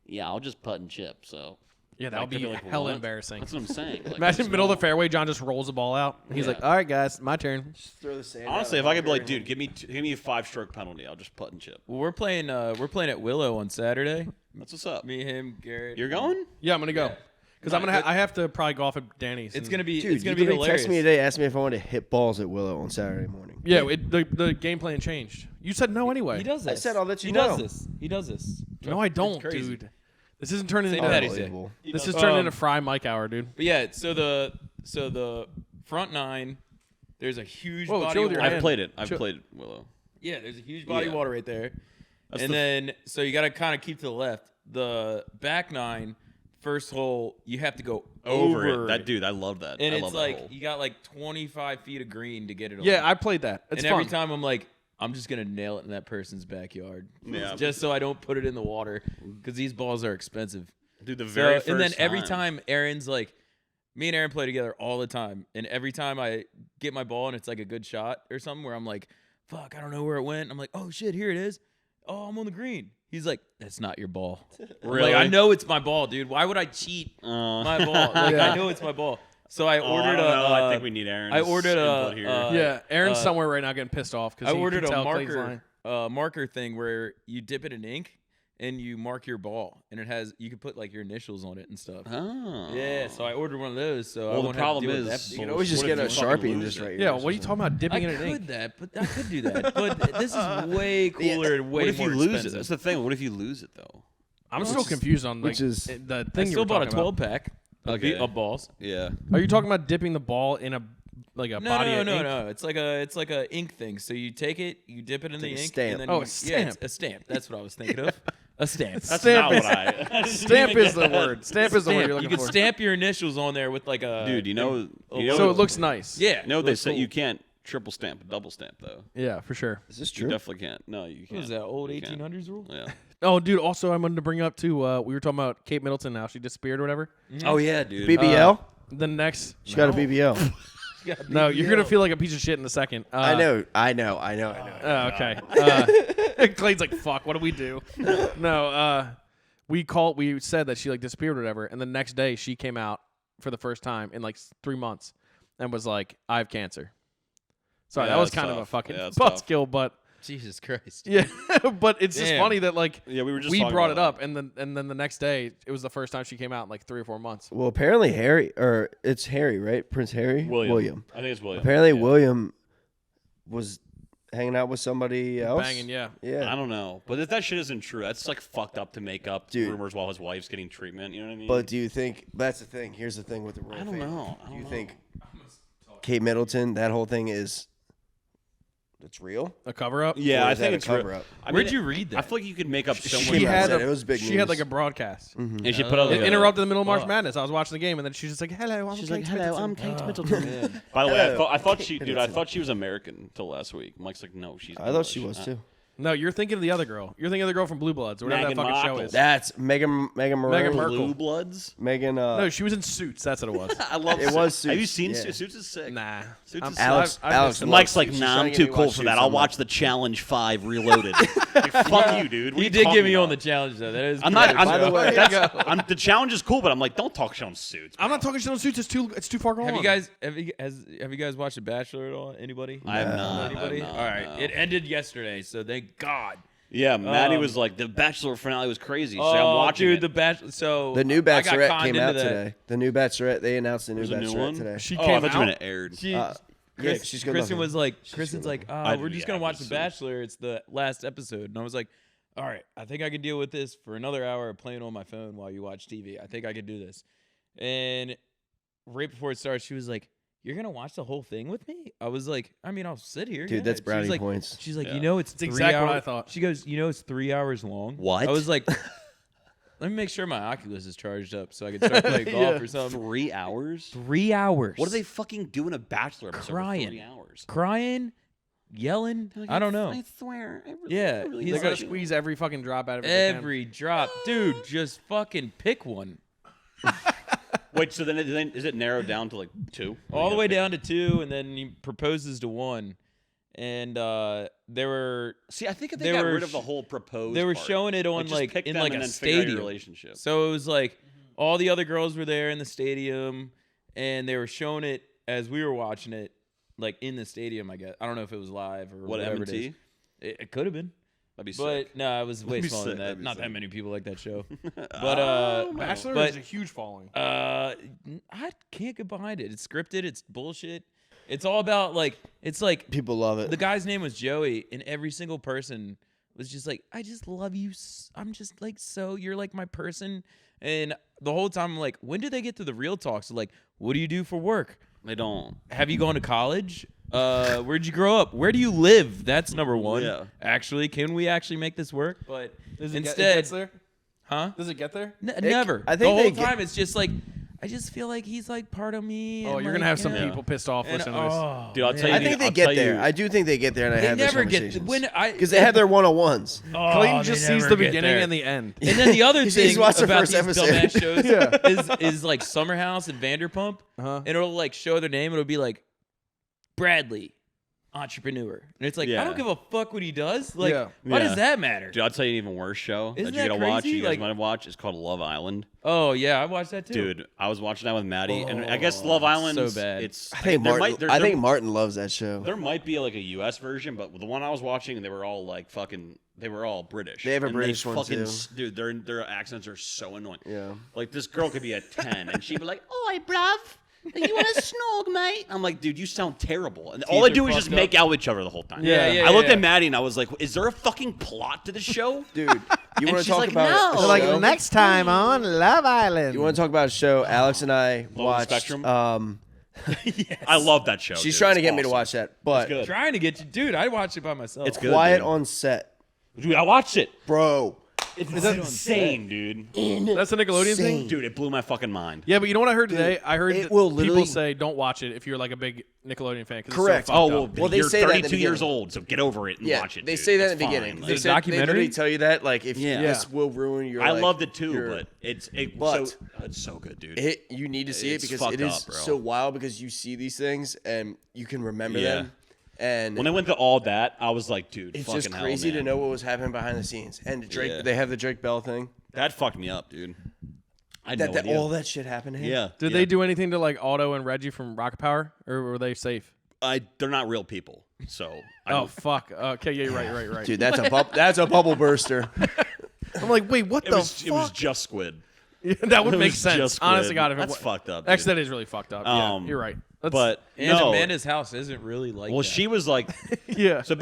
yeah, I'll just putt and chip. So Yeah, that would they'd be like, hella what? embarrassing. That's what I'm saying. Like, Imagine it's middle of the not- fairway, John just rolls the ball out. He's Yeah. like, all right, guys, my turn. Just throw the sand. Honestly, if I could be like, dude, give me a 5-stroke penalty, I'll just putt and chip. Well, we're playing at Willow on Saturday. That's what's up. Me, him, Garrett. You're going? Yeah, I'm gonna go because I'm gonna. I have to probably golf at Danny's. It's and- gonna be. dude, it's you gonna be literally hilarious. texted me today, asked me if I wanted to hit balls at Willow on Saturday morning. Yeah, the game plan changed. You said no anyway. He does this. I said I'll let you he know. does this. He does this. No, I don't, crazy. dude. This isn't turning St. into. Patty's Day. Unbelievable. This is turning Um, into Fry Mike hour, dude. But yeah, so the front nine, there's a huge Whoa, body chill of with your water. I've played it. I've Sure. played Willow. Yeah, there's a huge body of Yeah. water right there. That's and the- then so you got to kind of keep to the left. The back nine, first hole, you have to go over it. That dude, I love that. And I it's love like that hole. you got like 25 feet of green to get it on. Yeah, I played that. It's and fun. every time I'm like, I'm just gonna nail it in that person's backyard. Yeah. Just so I don't put it in the water because these balls are expensive. Dude, the So, very first and then every time time Aaron's like, me and Aaron play together all the time, and every time I get my ball and it's like a good shot or something where I'm like, fuck, I don't know where it went. I'm like, oh shit, here it is. Oh, I'm on the green. He's like, that's not your ball. I'm Really? like, I know it's my ball, dude. Why would I cheat my ball? Like, I know it's my ball. So I Oh, I ordered don't a. know. I think we need Aaron's I ordered input a. here. yeah, Aaron's somewhere right now getting pissed off because I ordered can a tell Clayton's marker, lying. marker thing where you dip it in ink and you mark your ball, and it has you can put like your initials on it and stuff. Oh. Yeah, so I ordered one of those. So I Well, the won't have to problem deal with is, that You can bullshit. always just What get if a you fucking Sharpie and lose just it? write your Yeah, initials what are you on talking about? I Dipping it in ink. could that, but I could do that. But this is way cooler and way What if more you lose expensive. it? That's the thing. What if you lose it though? I'm still confused on like, which is- the I thing you still were bought a talking about. 12-pack of balls. Yeah. Are you talking about dipping the ball in a like a No, body no, of no, ink? no. It's like a ink thing. So you take it, you dip it in the like a ink, stamp. and then Oh, you, a yeah, it's stamp. a stamp. That's what I was thinking of. A stamp. That's Stamp not is- what I didn't Stamp even is get the that. word. Stamp is the word you're You looking can for. stamp your initials on there with like a Dude, you know So it looks nice. yeah. No, they looks say cool. you can't triple stamp, double stamp though. Yeah, for sure. Is this You true? definitely can't. No, you can't. What was that old You can't. 1800s rule? Yeah. Oh, dude. Also, I wanted to bring up too. We were talking about Kate Middleton. Now she disappeared or whatever. Oh yeah, dude. BBL? The next. She got a BBL. No, you're gonna feel like a piece of shit in a second. I know. Oh, okay. Clayton's like, "Fuck, what do we do?" No, we said that she like disappeared or whatever, and the next day she came out for the first time in like 3 months and was like, "I have cancer." Sorry, Yeah, that was that's kind of a tough. fucking Yeah, that's tough. buzzkill, but Jesus Christ. yeah, but it's just Damn. funny that like Yeah, we were just we talking brought it about up, and then the next day it was the first time she came out in like 3 or 4 months. Well, apparently it's Harry, right? Prince Harry? William. I think it's William. Apparently Yeah. William was hanging out with somebody else. Banging, yeah. Yeah. I don't know, but if that shit isn't true, that's like fucked up to make up Dude. rumors while his wife's getting treatment. You know what I mean? But do you think that's the thing? Here's the thing with the royal I don't family. know. I Do you don't think Kate Middleton, that whole thing it's real? A cover up. yeah, Or I is that think a it's cover real. up? I Where'd mean, you read that? I feel like you could make up so She much. had rumors. it was big She news. had like a broadcast. And she put out It like interrupted the middle of March Oh. Madness. I was watching the game, and then she's just like, "Hello, I'm She's Kate like, "Hello, I'm Middleton." Kate Middleton." By the way, I Hello, thought she, Kate dude, I Middleton. thought she was American until last week. Mike's like, no, she's. I thought she English. was too. No, you're thinking of the other girl. You're thinking of the girl from Blue Bloods or whatever Meghan that fucking show Markle. is. That's Megan Markle. Merkel. Blue Bloods. Megan. No, she was in Suits. That's what it was. I love It was Have you Suits, seen yeah. Suits? Suits is sick. Nah. Suits I'm- is Alex. I've Alex. missed it. loves Mike's like, Suits. She's nah, trying I'm to get too me to cool watch for Suits. that. I'll I'm watch like, the Challenge 5 Reloaded. Like, fuck you, dude. What are He you did talking get me on about? the challenge though. That is. I'm not. pretty By the dope. way- that's, the challenge is cool, but I'm like, don't talk shit on Suits. I'm not talking shit on Suits. It's too far gone. Have you guys watched The Bachelor at all? Anybody? I have not. Anybody? I have All not, right. no. It ended yesterday, so thank God. Yeah, Maddie was like, the Bachelor finale was crazy. So I'm Oh, watching dude, it. The Bachelor. So The new I got Bachelorette conned came into out that. today. The new Bachelorette. They announced the new There's a new Bachelorette one? today. She Oh, I came thought you meant out. it aired. She, Yeah, Chris, she's good Kristen looking. was like, She's Kristen's good like, looking. I'd we're be just gonna happy watch to The see. Bachelor. It's the last episode, and I was like, all right, I think I can deal with this for another hour of playing on my phone while you watch TV. I think I can do this. And right before it starts, she was like, "You're gonna watch the whole thing with me?" I was like, "I mean, I'll sit here." Dude, yeah." that's She's brownie like, points. She's like, Yeah. "You know, it's 3 exactly hours." what I thought. She goes, "You know, it's 3 hours long." What? I was like, "Let me make sure my Oculus is charged up so I can start playing golf Yeah. or something." 3 hours? 3 hours. What do they fucking do in a Bachelor episode Crying. for 3 hours? Crying, yelling? I don't know. I swear. I really, Yeah, I really he's They love gotta like- you. squeeze every fucking drop out of it. they can. Every drop, dude. Just fucking pick one. Wait, so then is it narrowed down to like 2? All the way down to 2, and then he proposes to 1. And they were See, I think if They they got were rid of the sh- whole proposed they were part, showing it on just like pick in them like and a then figure out your stadium. relationship. So it was like all the other girls were there in the stadium, and they were showing it as we were watching it, like in the stadium. I guess I don't know if it was live or What, whatever it M&T? is. It could have been, That'd be but sick. no, it was way That'd be smaller sick, than that. that'd be Not sick. that many people like that show. But Bachelor but is a huge following. I can't get behind it. It's scripted. It's bullshit. It's all about like it's like People love it. the guy's name was Joey, and every single person was just like, I just love you. I'm just like, so you're like my person. And the whole time, I'm like, when do they get to the real talks? Like, what do you do for work? They don't. Have you gone to college? Where'd you grow up? Where do you live? That's number one. Yeah. Actually, can we actually make this work? But Does it instead, gets there? huh? Does it get there? Never. I think the whole they get- time, it's just like, I just feel like he's like part of me. Oh, and, you're like, gonna have you some know, people pissed off and, listening to this. oh, Dude, I'll tell you I man. think they I'll get tell there. you- I do think they get there, and I They have those never get conversations. when I because they have their one-on-ones. Oh, Clayton they just never sees the get beginning there. and the end. And then the other He's thing watched the about first these episode. dumbass shows is like Summer House and Vanderpump, Uh-huh. and it'll like show their name. It'll be like Bradley, entrepreneur, and it's like I Yeah. don't give a fuck what he does. Like, Yeah. why Yeah. does that matter? Dude, I'll tell you an even worse show Isn't that you that gotta watch. crazy? You guys Like- might have watched. It's called Love Island. Oh yeah, I watched that too. Dude, I was watching that with Maddie, and I guess Oh, Love Island so bad. It's I think there Martin. might- there- I there- think Martin loves that show. there might be like a U.S. version, but the one I was watching, they were all like fucking. They were all British. They have a And British one, fucking, too. Dude, their accents are so annoying. Yeah. Like this girl could be a 10, and she'd be like, "Oi, bruv, you want to snog, mate?" I'm like, "Dude, you sound terrible." And all they are do is just fucked make up. out with each other the whole time. Yeah, yeah, I looked yeah. at Maddie and I was like, "Is there a fucking plot to this show?" Dude, you And want to she's talk like, about "No." a They're like, show? Next time on Love Island. You want to talk about a show? Alex and I Love watched. Spectrum? Yes. I love that show. She's dude. trying It's to get me to awesome. watch that, but good. Trying to get you, dude. I watched it by myself. It's good. Quiet dude. on Set, Dude, I watched it. bro. It's insane, dude. That's a Nickelodeon thing. Insane. Dude, it blew my fucking mind. Yeah, but you know what I heard today? I heard it that will people literally- say don't watch it if you're like a big Nickelodeon fan. 'Cause Correct. It's so Oh fucked up. well, they you're say that in the 32 years beginning. old, so get over it and Yeah, watch it. they dude. say that It's in the beginning. fine. They Is it said a documentary? They literally tell you that like if Yeah. this will ruin your. I like, loved it too, your- but it's But- it's so good, dude. you need to see it It's because fucked it is up, bro. so wild because you see these things and you can remember Yeah. them, and When they went to all that, I was like, dude, it's fucking just hell, crazy to man. know what was happening behind the scenes. And Drake, Yeah. they have the Drake Bell thing. That fucked me up, dude. I had no That idea. all that shit happened to him. Yeah. Did they do anything to like Otto and Reggie from Rocket Power, or were they safe? They're not real people, so. I Oh don't- fuck. Okay, yeah, you're right. Dude, that's a bubble burster. I'm like, wait, what it the was fuck? just Squid. That would It make was sense. just Honestly, Squid. God, if That's it, fucked up. Actually, dude. that is really fucked up. Um, Yeah, you're right. That's, But And no, Amanda's house isn't really like well, that. she was like, yeah. so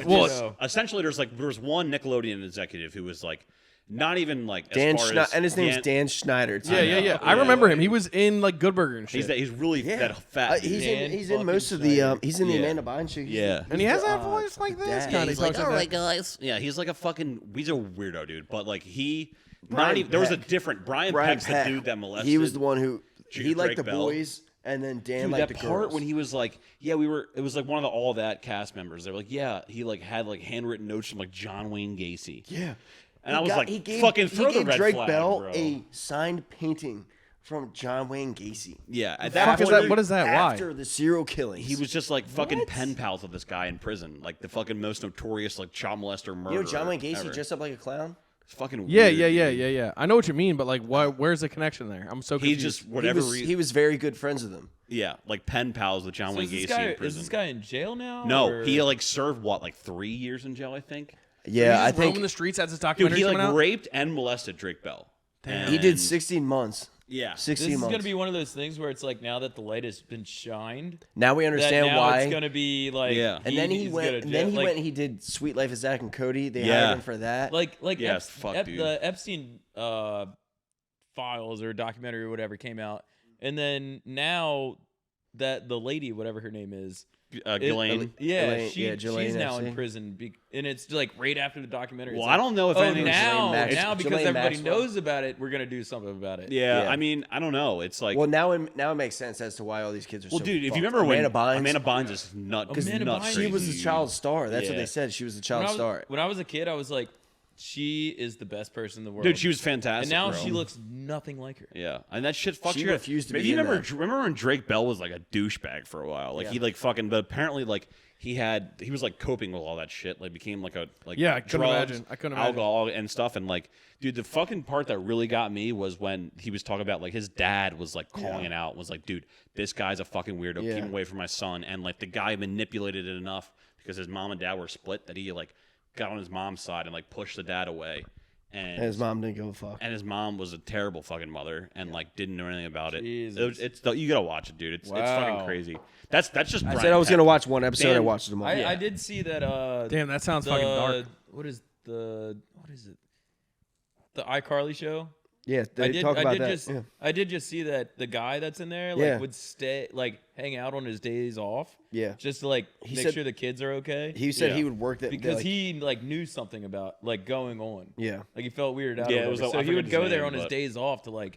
Well, essentially, there was one Nickelodeon executive who was like, not even like Dan as far Schne- as and his name's Dan Schneider. Too. Yeah. I remember him. He was in like Good Burger and shit. He's really that fat. dude. He's in most of the. He's in the Yeah. Amanda Bynes show. He's Yeah. the- and he he's has the, that voice like this. dad. God, he he's like, talks all like right, that. guys. Yeah, he's like a fucking. He's a weirdo, dude. But like Brian there was a Peck. different Brian Brian Peck's Peck. the dude that molested. He was the one who he liked Drake the Bell. boys, And then Dan Dude, liked that the part girls. when he was like, yeah, we were. It was like one of the All That cast members. They were like, yeah, he like had like handwritten notes from like John Wayne Gacy. Yeah. And I was like, he gave, fucking he throw the gave red Drake flag, Bell bro. a signed painting from John Wayne Gacy. Yeah, at The that fuck is point, that? What is that? Why? After the serial killings. he was just like fucking pen pals with this guy in prison, like the fucking most notorious like child molester murderer. You know John Wayne Gacy ever. dressed up like a clown? It's fucking Yeah, weird, yeah. dude. I know what you mean, but like, why? Where's the connection there? I'm so He confused. just whatever reason. He was very good friends with him. Yeah, like pen pals with John So Wayne is this Gacy guy in prison. is this guy in jail now? No, or- he like served what, like 3 years in jail, I think. Yeah, He's I just roaming think the streets as his Dude, documentary he like coming out. raped and molested Drake Bell. he did 16 months. Yeah, 16 This is months. gonna be one of those things where it's like now that the light has been shined, Now we that understand now why. it's gonna be like. Yeah. And then he he's went. gonna And then he like, went. And he did "Sweet Life of Zach and Cody." They Yeah. hired him for that. like Yeah, fuck, dude. the Epstein files or documentary or whatever came out, and then now that the lady, whatever her name is, Ghislaine. Elaine- she's Ghislaine now Epstein. in prison, and it's like right after the documentary. Well, It's I like, don't know if oh, anything's now Maxwell. because Ghislaine everybody Maxwell. knows about it, we're gonna do something about it. Yeah, Yeah. I mean, I don't know. It's like, well, now it makes sense as to why all these kids are. well, so dude, if fucked. you remember when Amanda Bynes, is nut, Amanda nuts Bynes- she was the crazy. child star. That's what Yeah. they said. She was the When child I was, star. when I was a kid, I was like, she is the best person in the world. Dude, she was fantastic. and now bro. she looks nothing like her. Yeah, and that shit fucks She you. refused to Maybe be you in remember that. remember when Drake Bell was like a douchebag for a while. Like Yeah. he like fucking, but apparently like he was like coping with all that shit. Like became like a like Yeah, I couldn't drugs, imagine. I couldn't imagine. alcohol and stuff. And like, dude, the fucking part that really got me was when he was talking about like his dad was like calling it out. Was like, dude, this guy's a fucking weirdo. Yeah. Keep him away from my son. And like the guy manipulated it enough because his mom and dad were split that he like got on his mom's side and like pushed the dad away. And his mom didn't give a fuck. And his mom was a terrible fucking mother and like didn't know anything about it. Jesus. You gotta watch it, dude. It's fucking Wow. crazy. That's just. I Brian said I was Peck. gonna watch one episode. Dan- I watched them all. I did see that. Damn, that sounds fucking dark. What is it? The iCarly show. Yeah, they talk about that. Yeah. I did just see that the guy that's in there Yeah. would stay hang out on his days off. Yeah. Just to make said- sure the kids are okay. He said Yeah. he would work that because like, he knew something about going on. Yeah. Like he felt weirded out. Yeah, or it was whatever. I So he forget would his go there name, on his but- days off to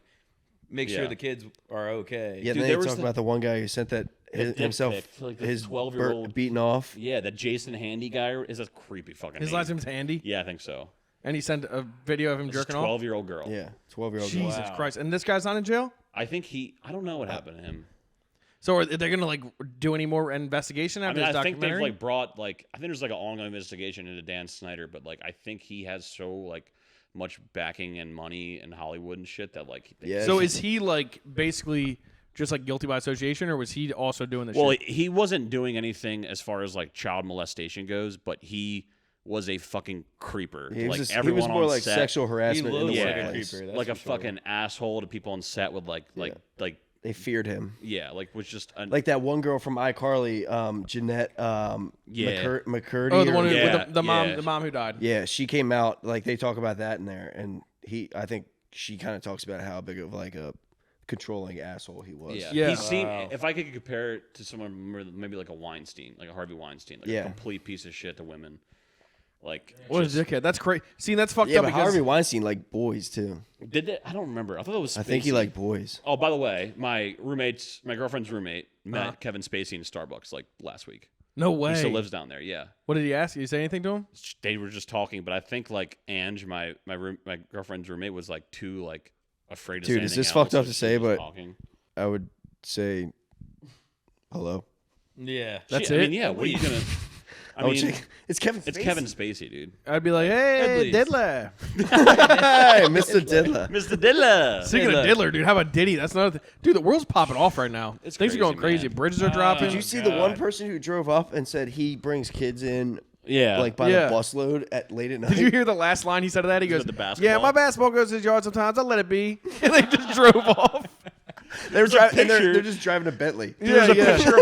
make sure Yeah. the kids are okay. Yeah, Dude, then there they was talk the- about the one guy who sent that dick himself, pic, like the his 12-year-old beaten off. Yeah, that Jason Handy guy is a creepy fucking. His name. last name's Handy, Yeah, I think so. and he sent a video of him It's a jerking off. 12-year-old girl. Yeah, 12-year-old. Jesus Wow. Christ! And this guy's not in jail. I think I don't know what happened to him. So are they gonna do any more investigation I after mean, this I think they've documentary? brought I think there's an ongoing investigation into Dan Snyder, but I think he has so much backing and money in Hollywood and shit that Yeah. So is he basically just guilty by association, or was he also doing this? Well, shit? he wasn't doing anything as far as child molestation goes, but he was a fucking creeper. He was, he everyone was more on like set, sexual harassment in the looks like a workplace. creeper. That's like a for sure. fucking asshole to people on set with They feared him. was just Like that one girl from iCarly, Jeanette Yeah. McCurdy. oh, the one who, Yeah, with the mom, yeah. the mom who died. Yeah, she came out. They talk about that in there, and I think she kind of talks about how big of a controlling asshole he was. Yeah. He seemed. If I could compare it to someone maybe like a Weinstein, like a Harvey Weinstein, Yeah. a complete piece of shit to women. What a dickhead! That's crazy. See, that's fucked Yeah, up but because Harvey Weinstein liked boys too. Did they? I don't remember. I thought it was. I think he Spacey. liked boys. Oh, by the way, my girlfriend's roommate met Kevin Spacey in Starbucks last week. no way. He still lives down there. Yeah, What did he ask? Did you say anything to him? they were just talking, but I think Ange, my girlfriend's roommate, was too afraid to say Dude, is anything this fucked else, up so to she say, was but- talking. I would say hello. Yeah. That's I it? mean, yeah. What are you gonna? I Oh, mean, it's Kevin. it's Spacey. Kevin Spacey, dude. I'd be like, hey, please. Diddler. Hey, Mr. Diddler. Mr. Diddler. Speaking of Diddler, dude, how about Diddy? That's another dude. The world's popping off right now. It's Things are going crazy, crazy. man. Bridges are dropping. Did you see the one person who drove up and said he brings kids in Yeah. by Yeah. the busload at late at night? Did you hear the last line he said to that? He goes, the "Yeah, basketball. my basketball goes to his yard sometimes. I'll let it be." And they just drove off. They were driving, and picture- they're just driving a Bentley. There's a yeah. picture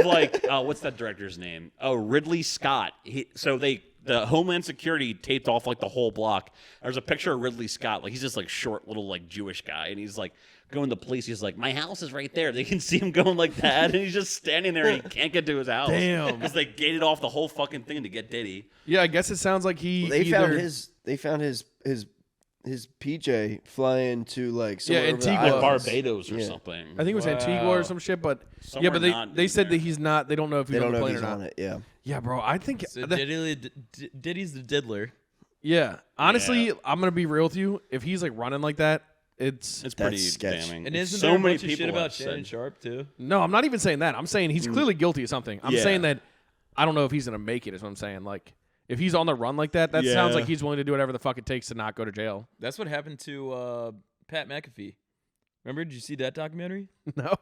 of what's that director's name? Oh, Ridley Scott. The Homeland Security taped off the whole block. There's a picture of Ridley Scott. He's just short little Jewish guy, and he's going to the police. He's like, my house is right there. They can see him going like that, and he's just standing there, and he can't get to his house. Damn. Because they gated off the whole fucking thing to get Diddy. Yeah, I guess it sounds like he. They either, found his his PJ flying to like somewhere over the Antigua. islands. Barbados or Yeah. something. I think it was Antigua or some shit, but Somewhere but not they in said there. that he's not. They don't know if he's They don't on the know if plane he's or not. on it. Yeah. Yeah, bro. I think. So Diddy's the diddler. Yeah. Honestly, I'm gonna be real with you. If he's like running like that, it's It's pretty sketch. damning. And isn't so there a many bunch of people shit about have Shannon said- Sharp too? no. I'm not even saying that. I'm saying he's clearly guilty of something. I'm Yeah. saying that I don't know if he's gonna make it. Is what I'm saying. Like, if he's on the run like that, that sounds Yeah. like he's willing to do whatever the fuck it takes to not go to jail. That's what happened to Pat McAfee. Remember? Did you see that documentary? No,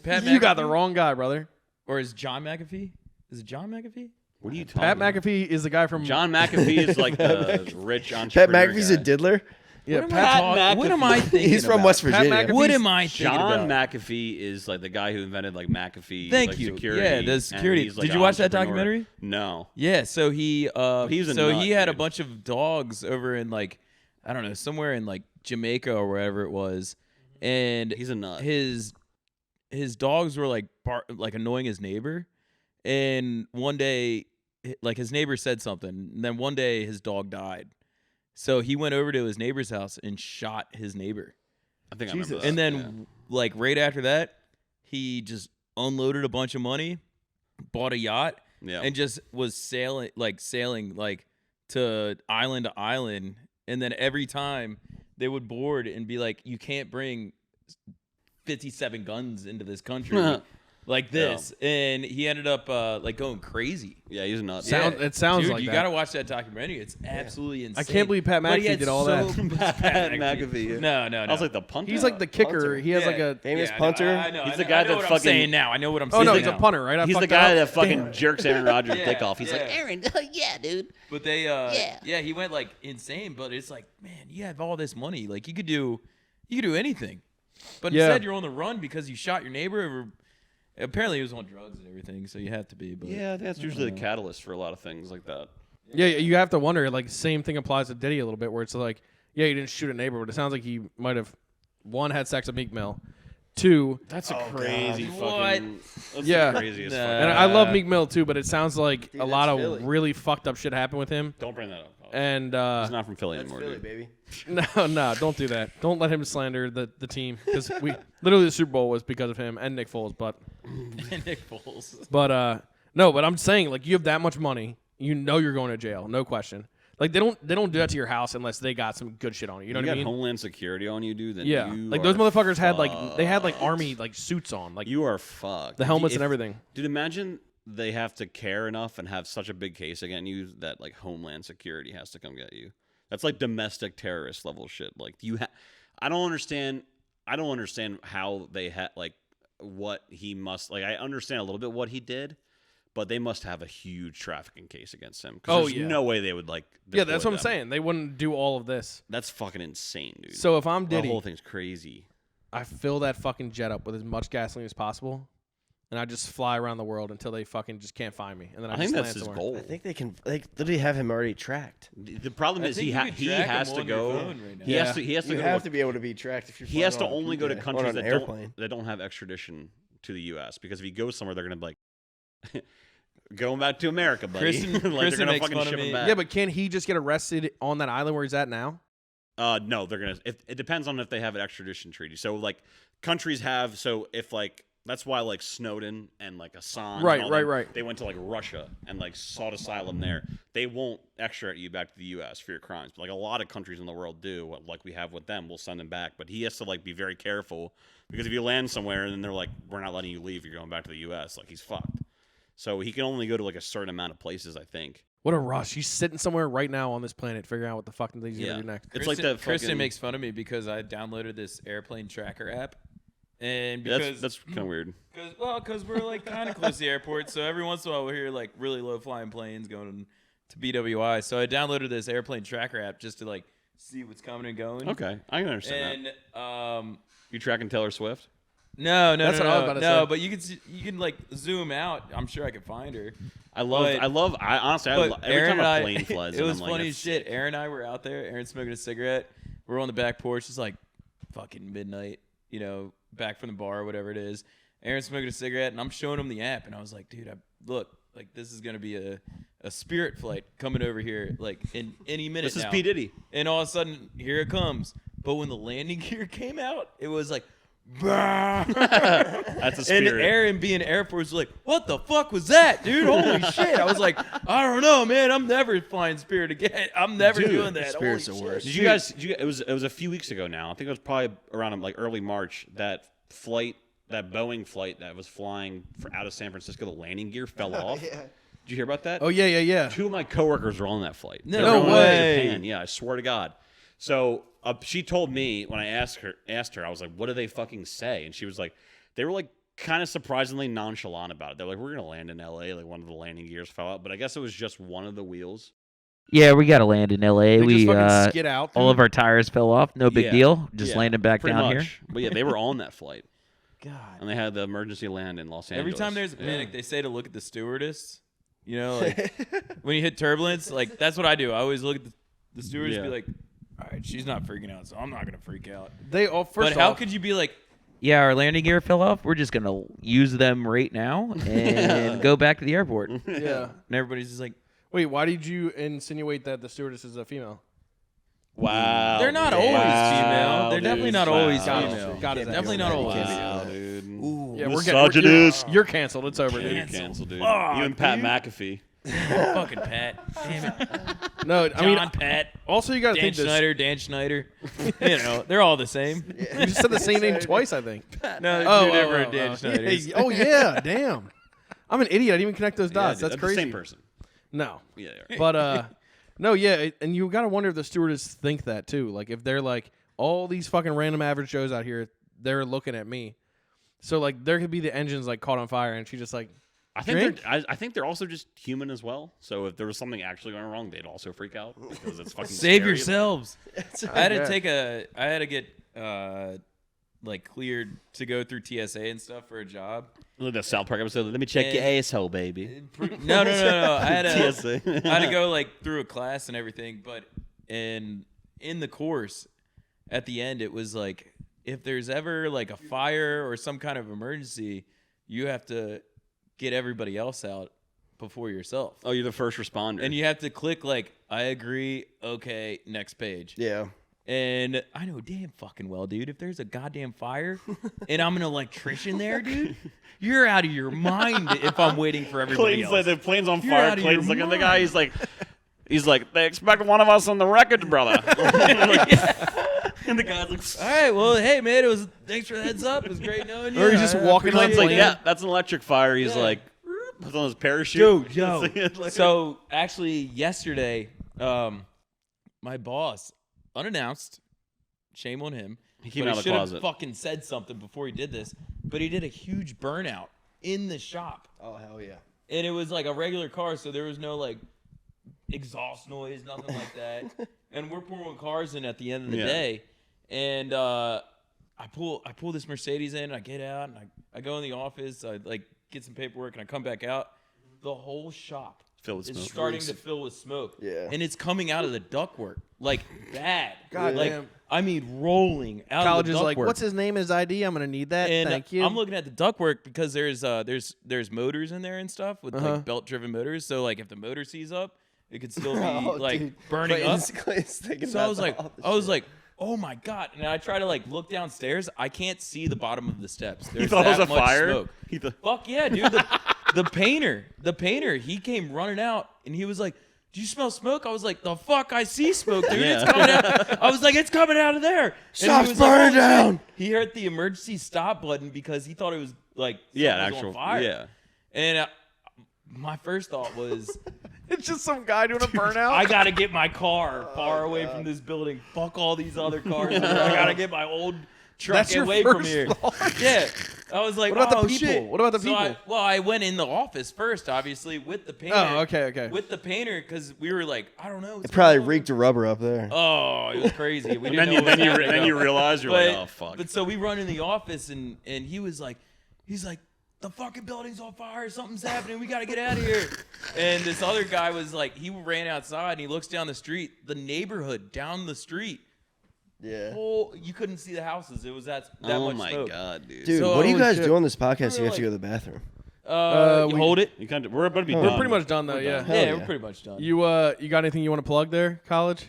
Pat you got the McAfee? wrong guy, brother. Or is John McAfee? Is it John McAfee? What are you talking Pat about? McAfee is the guy from John McAfee is like the rich Pat entrepreneur McAfee's guy. a diddler. Yeah, What am Pat. I what am I thinking He's from about? West Virginia. McAfee- What am I thinking John about? McAfee is like the guy who invented like McAfee. Thank like, you. Security, Yeah, the and security. he's, like, Did an you watch that entrepreneur. documentary? No. Yeah, so he He's a he nut, had a dude. bunch of dogs over in like I don't know, somewhere in like Jamaica or wherever it was. And He's a nut. his dogs were like annoying his neighbor. And one day like his neighbor said something, and then one day his dog died. So he went over to his neighbor's house and shot his neighbor. I think Jesus. I remember that. And then like right after that, he just unloaded a bunch of money, bought a yacht, yeah. and just was sailing to island, and then every time they would board and be like, you can't bring 57 guns into this country like this. And he ended up like going crazy. Yeah, he's a nut. It sounds Dude, like you that. gotta watch that documentary. It's absolutely insane. I can't believe Pat But he McAfee had did all so that. much Pat McAfee. No. I was like the punter. He's like the kicker. Punter. He has like Yeah. a. Famous Yeah, punter. I know. He's I the know- guy I know that what fucking- I'm saying now. I know what I'm Oh saying. no, he's a now. punter, right? I He's the fucked guy that up. that fucking jerks Aaron Rodgers' Yeah, dick off. He's like, yeah. Aaron, yeah, dude. But they, yeah, he went like insane. But it's like, man, you have all this money. Like you could do anything. But Yeah. instead, you're on the run because you shot your neighbor over. Apparently, he was on drugs and everything, so you have to be. But Yeah, that's usually the catalyst for a lot of things like that. Yeah, you have to wonder. Like, same thing applies to Diddy a little bit, where it's like, yeah, he didn't shoot a neighbor, but it sounds like he might have, one, had sex with Meek Mill, two, That's a crazy God. fucking. That's Yeah. the craziest Nah. fucking. and I love Meek Mill too, but it sounds like Dude, a lot that's of Philly. really fucked up shit happened with him. Don't bring that up. And He's not from Philly That's anymore, Philly, dude. baby. no, don't do that. Don't let him slander the team, because we literally the Super Bowl was because of him and Nick Foles. But Nick Foles. no, but I'm saying, like, you have that much money, you know you're going to jail, no question. Like, they don't do that to your house unless they got some good shit on you. You know You what I got mean? Homeland Security on you, dude. Then Yeah, you like are those motherfuckers had they had like fucked. army like suits on, like You are fucked. the helmets If- and everything. Dude, imagine they have to care enough and have such a big case against you that like Homeland Security has to come get you. That's like domestic terrorist level shit. Like I don't understand how they had like what he must like. I understand a little bit what he did, but they must have a huge trafficking case against him. 'Cause Oh, there's yeah. no way they would like. Yeah, that's deploy what I'm them. saying. They wouldn't do all of this. That's fucking insane, dude. So if I'm the Diddy, whole thing's crazy. I fill that fucking jet up with as much gasoline as possible, and I just fly around the world until they fucking just can't find me, and then I, I think just that's land his somewhere. goal. I think they can literally have him already tracked. The problem I is think he you could he track has him to on your go. phone right now. He has to. He has to You go have to to be able to be tracked if you're. he has to flying on a only go to PJ, countries on an that airplane. don't have extradition to the U.S. because if he goes somewhere, they're gonna be like, going back to America, buddy. Kristen- like Kristen they're gonna makes fucking fun of ship him me. back. Yeah, but can't he just get arrested on that island where he's at now? No, they're gonna. It depends on if they have an extradition treaty. So like countries have. So if like that's why like Snowden and like Assange, and Right, all right, them, right. They went to like Russia and like sought asylum there. They won't extradite you back to the U.S. for your crimes. But like a lot of countries in the world do. Like we have with them, we'll send him back. But he has to like be very careful because if you land somewhere and then they're like, we're not letting you leave, you're going back to the U.S. Like he's fucked. So he can only go to like a certain amount of places, I think. What a rush! He's sitting somewhere right now on this planet, figuring out what the fuck he's Yeah. gonna do next. It's like the Kristen fucking- makes fun of me because I downloaded this airplane tracker app, and Yeah, because that's kind of weird. because we're like kind of close to the airport, so every once in a while we hear like really low flying planes going to BWI. So I downloaded this airplane tracker app just to like see what's coming and going. Okay, I can understand that. And You tracking Taylor Swift? no, That's what I was about to no, say. but you can like zoom out. I'm sure I can find her. I But- honestly, But every Aaron time and a I, plane flies, it and was I'm like, funny as that's- shit. Aaron and I were out there. Aaron smoking a cigarette. We're on the back porch. It's like fucking midnight, back from the bar or whatever it is. Aaron smoking a cigarette, and I'm showing him the app, and I was like, dude, look, like this is gonna be a Spirit flight coming over here like in any minute. This is now. P Diddy. And all of a sudden, here it comes. But when the landing gear came out, it was like, that's a Spirit. And Aaron, being Air Force, was like, what the fuck was that, dude? Holy shit! I was like, I don't know, man. I'm never flying Spirit again. I'm never doing that. Spirit's Holy the worst. shit. Did you guys? It was a few weeks ago now. I think it was probably around like early March. That Boeing flight that was flying out of San Francisco, the landing gear fell off. Yeah. Did you hear about that? Oh yeah. 2 of my coworkers were on that flight. No They were going to way. Japan. Yeah, I swear to God. So she told me when I asked her, I was like, "What do they fucking say?" And she was like, "They were like kind of surprisingly nonchalant about it. They're like, we're gonna land in L.A. Like one of the landing gears fell out, but I guess it was just one of the wheels." Yeah, we got to land in L.A. They We just fucking skid out. all of our tires fell off. No big Yeah. deal. Just Yeah, landing back pretty down much. here. But yeah, they were on that flight, God. and they had the emergency land in Los Angeles. Every time there's a panic, they say to look at the stewardess. You know, like when you hit turbulence, like that's what I do. I always look at the stewardess and be like, all right, she's not freaking out, so I'm not going to freak out. They all first But how off, could you be like, Yeah, our landing gear fell off. We're just gonna use them right now and go back to the airport. And yeah. everybody's just like, Wait, why did you insinuate that the stewardess is a female? Wow, they're not dude. always Wow, female. They're dude. definitely not Wow. always Got it. female. Got it. Definitely not always. Wow, dude. Yeah, Misogynist. you're canceled. It's over, You're dude. canceled, dude. Fuck, You and Pat dude. McAfee. Fucking Pat. Damn it. No, I John, mean, Pat, also you got to Dan think this. Schneider, Dan Schneider. You know, they're all the same. You just said the same name twice, I think. No, two different Dan Schneiders. Oh yeah, damn. I'm an idiot. I didn't even connect those dots. Yeah, That's dude, crazy. The same person. No, Yeah, they are. but no, yeah, and you got to wonder if the stewardess think that too. Like if they're like all these fucking random average Joes out here, they're looking at me. So like there could be the engines like caught on fire, and she just like. I think Drink? I think they're also just human as well. So if there was something actually going wrong, they'd also freak out because it's fucking Save scary. yourselves. I had to Yeah. I had to get like cleared to go through TSA and stuff for a job. Look at the South Park episode. Let me check your asshole, baby. No. I had to TSA. I had to go like through a class and everything, but in the course, at the end, it was like if there's ever like a fire or some kind of emergency, you have to get everybody else out before yourself. Oh, you're the first responder. And you have to click like, I agree, okay, next page. Yeah. And I know damn fucking well, dude, if there's a goddamn fire and I'm an electrician there, dude, you're out of your mind if I'm waiting for everybody Clayton's else. like, the plane's on You're fire. out of your Clayton's looking at the guy. mind. He's like, they expect one of us on the wreckage, brother. And the guy's like, All right, well, hey, man, thanks for the heads up. It was great knowing you. Or you just I walking appreciate Clayton's on like, plane. yeah, that's an electric fire. He's Yeah. like, puts on his parachute. Yo. It's like- So actually, yesterday, my boss, unannounced, shame on him. He came but out of the should have closet. fucking said something before he did this. But he did a huge burnout in the shop, Oh hell yeah. and it was like a regular car, so there was no like exhaust noise, nothing like that. And we're pouring cars in at the end of the Yeah. day, and I pull this Mercedes in, I get out, and I go in the office, I like get some paperwork, and I come back out. The whole shop Filled with is smoke. starting to fill with smoke. Yeah. And it's coming out of the ductwork. Like bad. God like damn. I mean rolling out College of the is ductwork. like, what's his name? His ID. I'm gonna need that. And Thank you. I'm looking at the ductwork because there's motors in there and stuff with Uh-huh. like belt driven motors. So like if the motor sees up, it could still be Oh, like dude. burning Clayton's- up. Clayton's thinking So I about was like, all the I was shit. like, oh my god! And I try to like look downstairs. I can't see the bottom of the steps. There's He thought it was that a much fire. Smoke. He thought, Fuck yeah, dude! The painter, he came running out and he was like, "Do you smell smoke?" I was like, "The fuck, I see smoke, dude! Yeah. It's coming out." I was like, "It's coming out of there!" And he Stop was like, burning "Oh, shit." down. He hit the emergency stop button because he thought it was like yeah, something was actual, on fire. yeah. And my first thought was, it's just some guy doing a burnout. I gotta get my car far away from this building. Fuck all these other cars. I gotta get my old truck That's your away from first here. thought? Yeah. I was like, What about the oh, people? shit. What about the So people? I went in the office first, obviously, with the painter. Oh, okay. With the painter, because we were like, I don't know. It probably reeked of rubber up there. Oh, it was crazy. We And didn't then know what was you happening, then though. you realize you're like, oh fuck. But so we run in the office and he was like, the fucking building's on fire. Something's happening. We got to get out of here. And this other guy was like, he ran outside and he looks down the street, the neighborhood down the street. Yeah. You couldn't see the houses. It was that Oh much my smoke. god, dude. Dude, So what do you holy guys shit. do on this podcast? We You were have to go to the bathroom. You hold it. You kind of, we're about to be We're done. We're pretty much done though. Yeah. Hell Yeah, yeah. we're pretty much done. You got anything you want to plug there, college?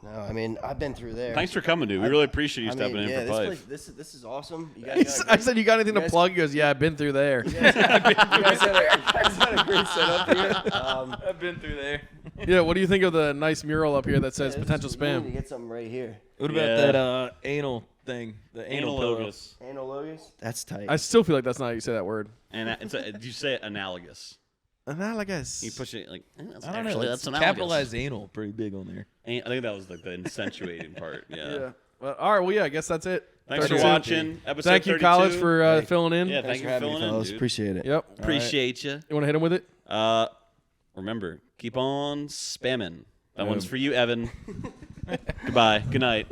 No, I mean I've been through there. Thanks for coming, dude. We really appreciate you stepping in for this Pipe. place, this is awesome. You guys got I said, "You got anything to guys- plug?" He goes, "Yeah, I've been through there." you guys had a great setup here. I've been through there. Yeah. What do you think of the nice mural up here that says potential We need to spam? get something right here. What about Yeah. that anal thing? The anal pillow. Analogous. Analogous. That's tight. I still feel like that's not how you say that word. And you say it analogous. Analogous. You push it like, that's I don't know. actually, It's that's analogous. capitalized anal pretty big on there. I think that was like the insinuating part. Yeah. Yeah. Well, all right. Well, yeah. I guess that's it. Thanks for 32. watching. Episode Thank you, 32. college, for filling in. Yeah, Thanks thank for you for having me, filling in, fellas. dude. Appreciate it. Yep. Appreciate you. You want to hit him with it? Remember, keep on spamming. That one's for you, Evan. Goodbye. Good night.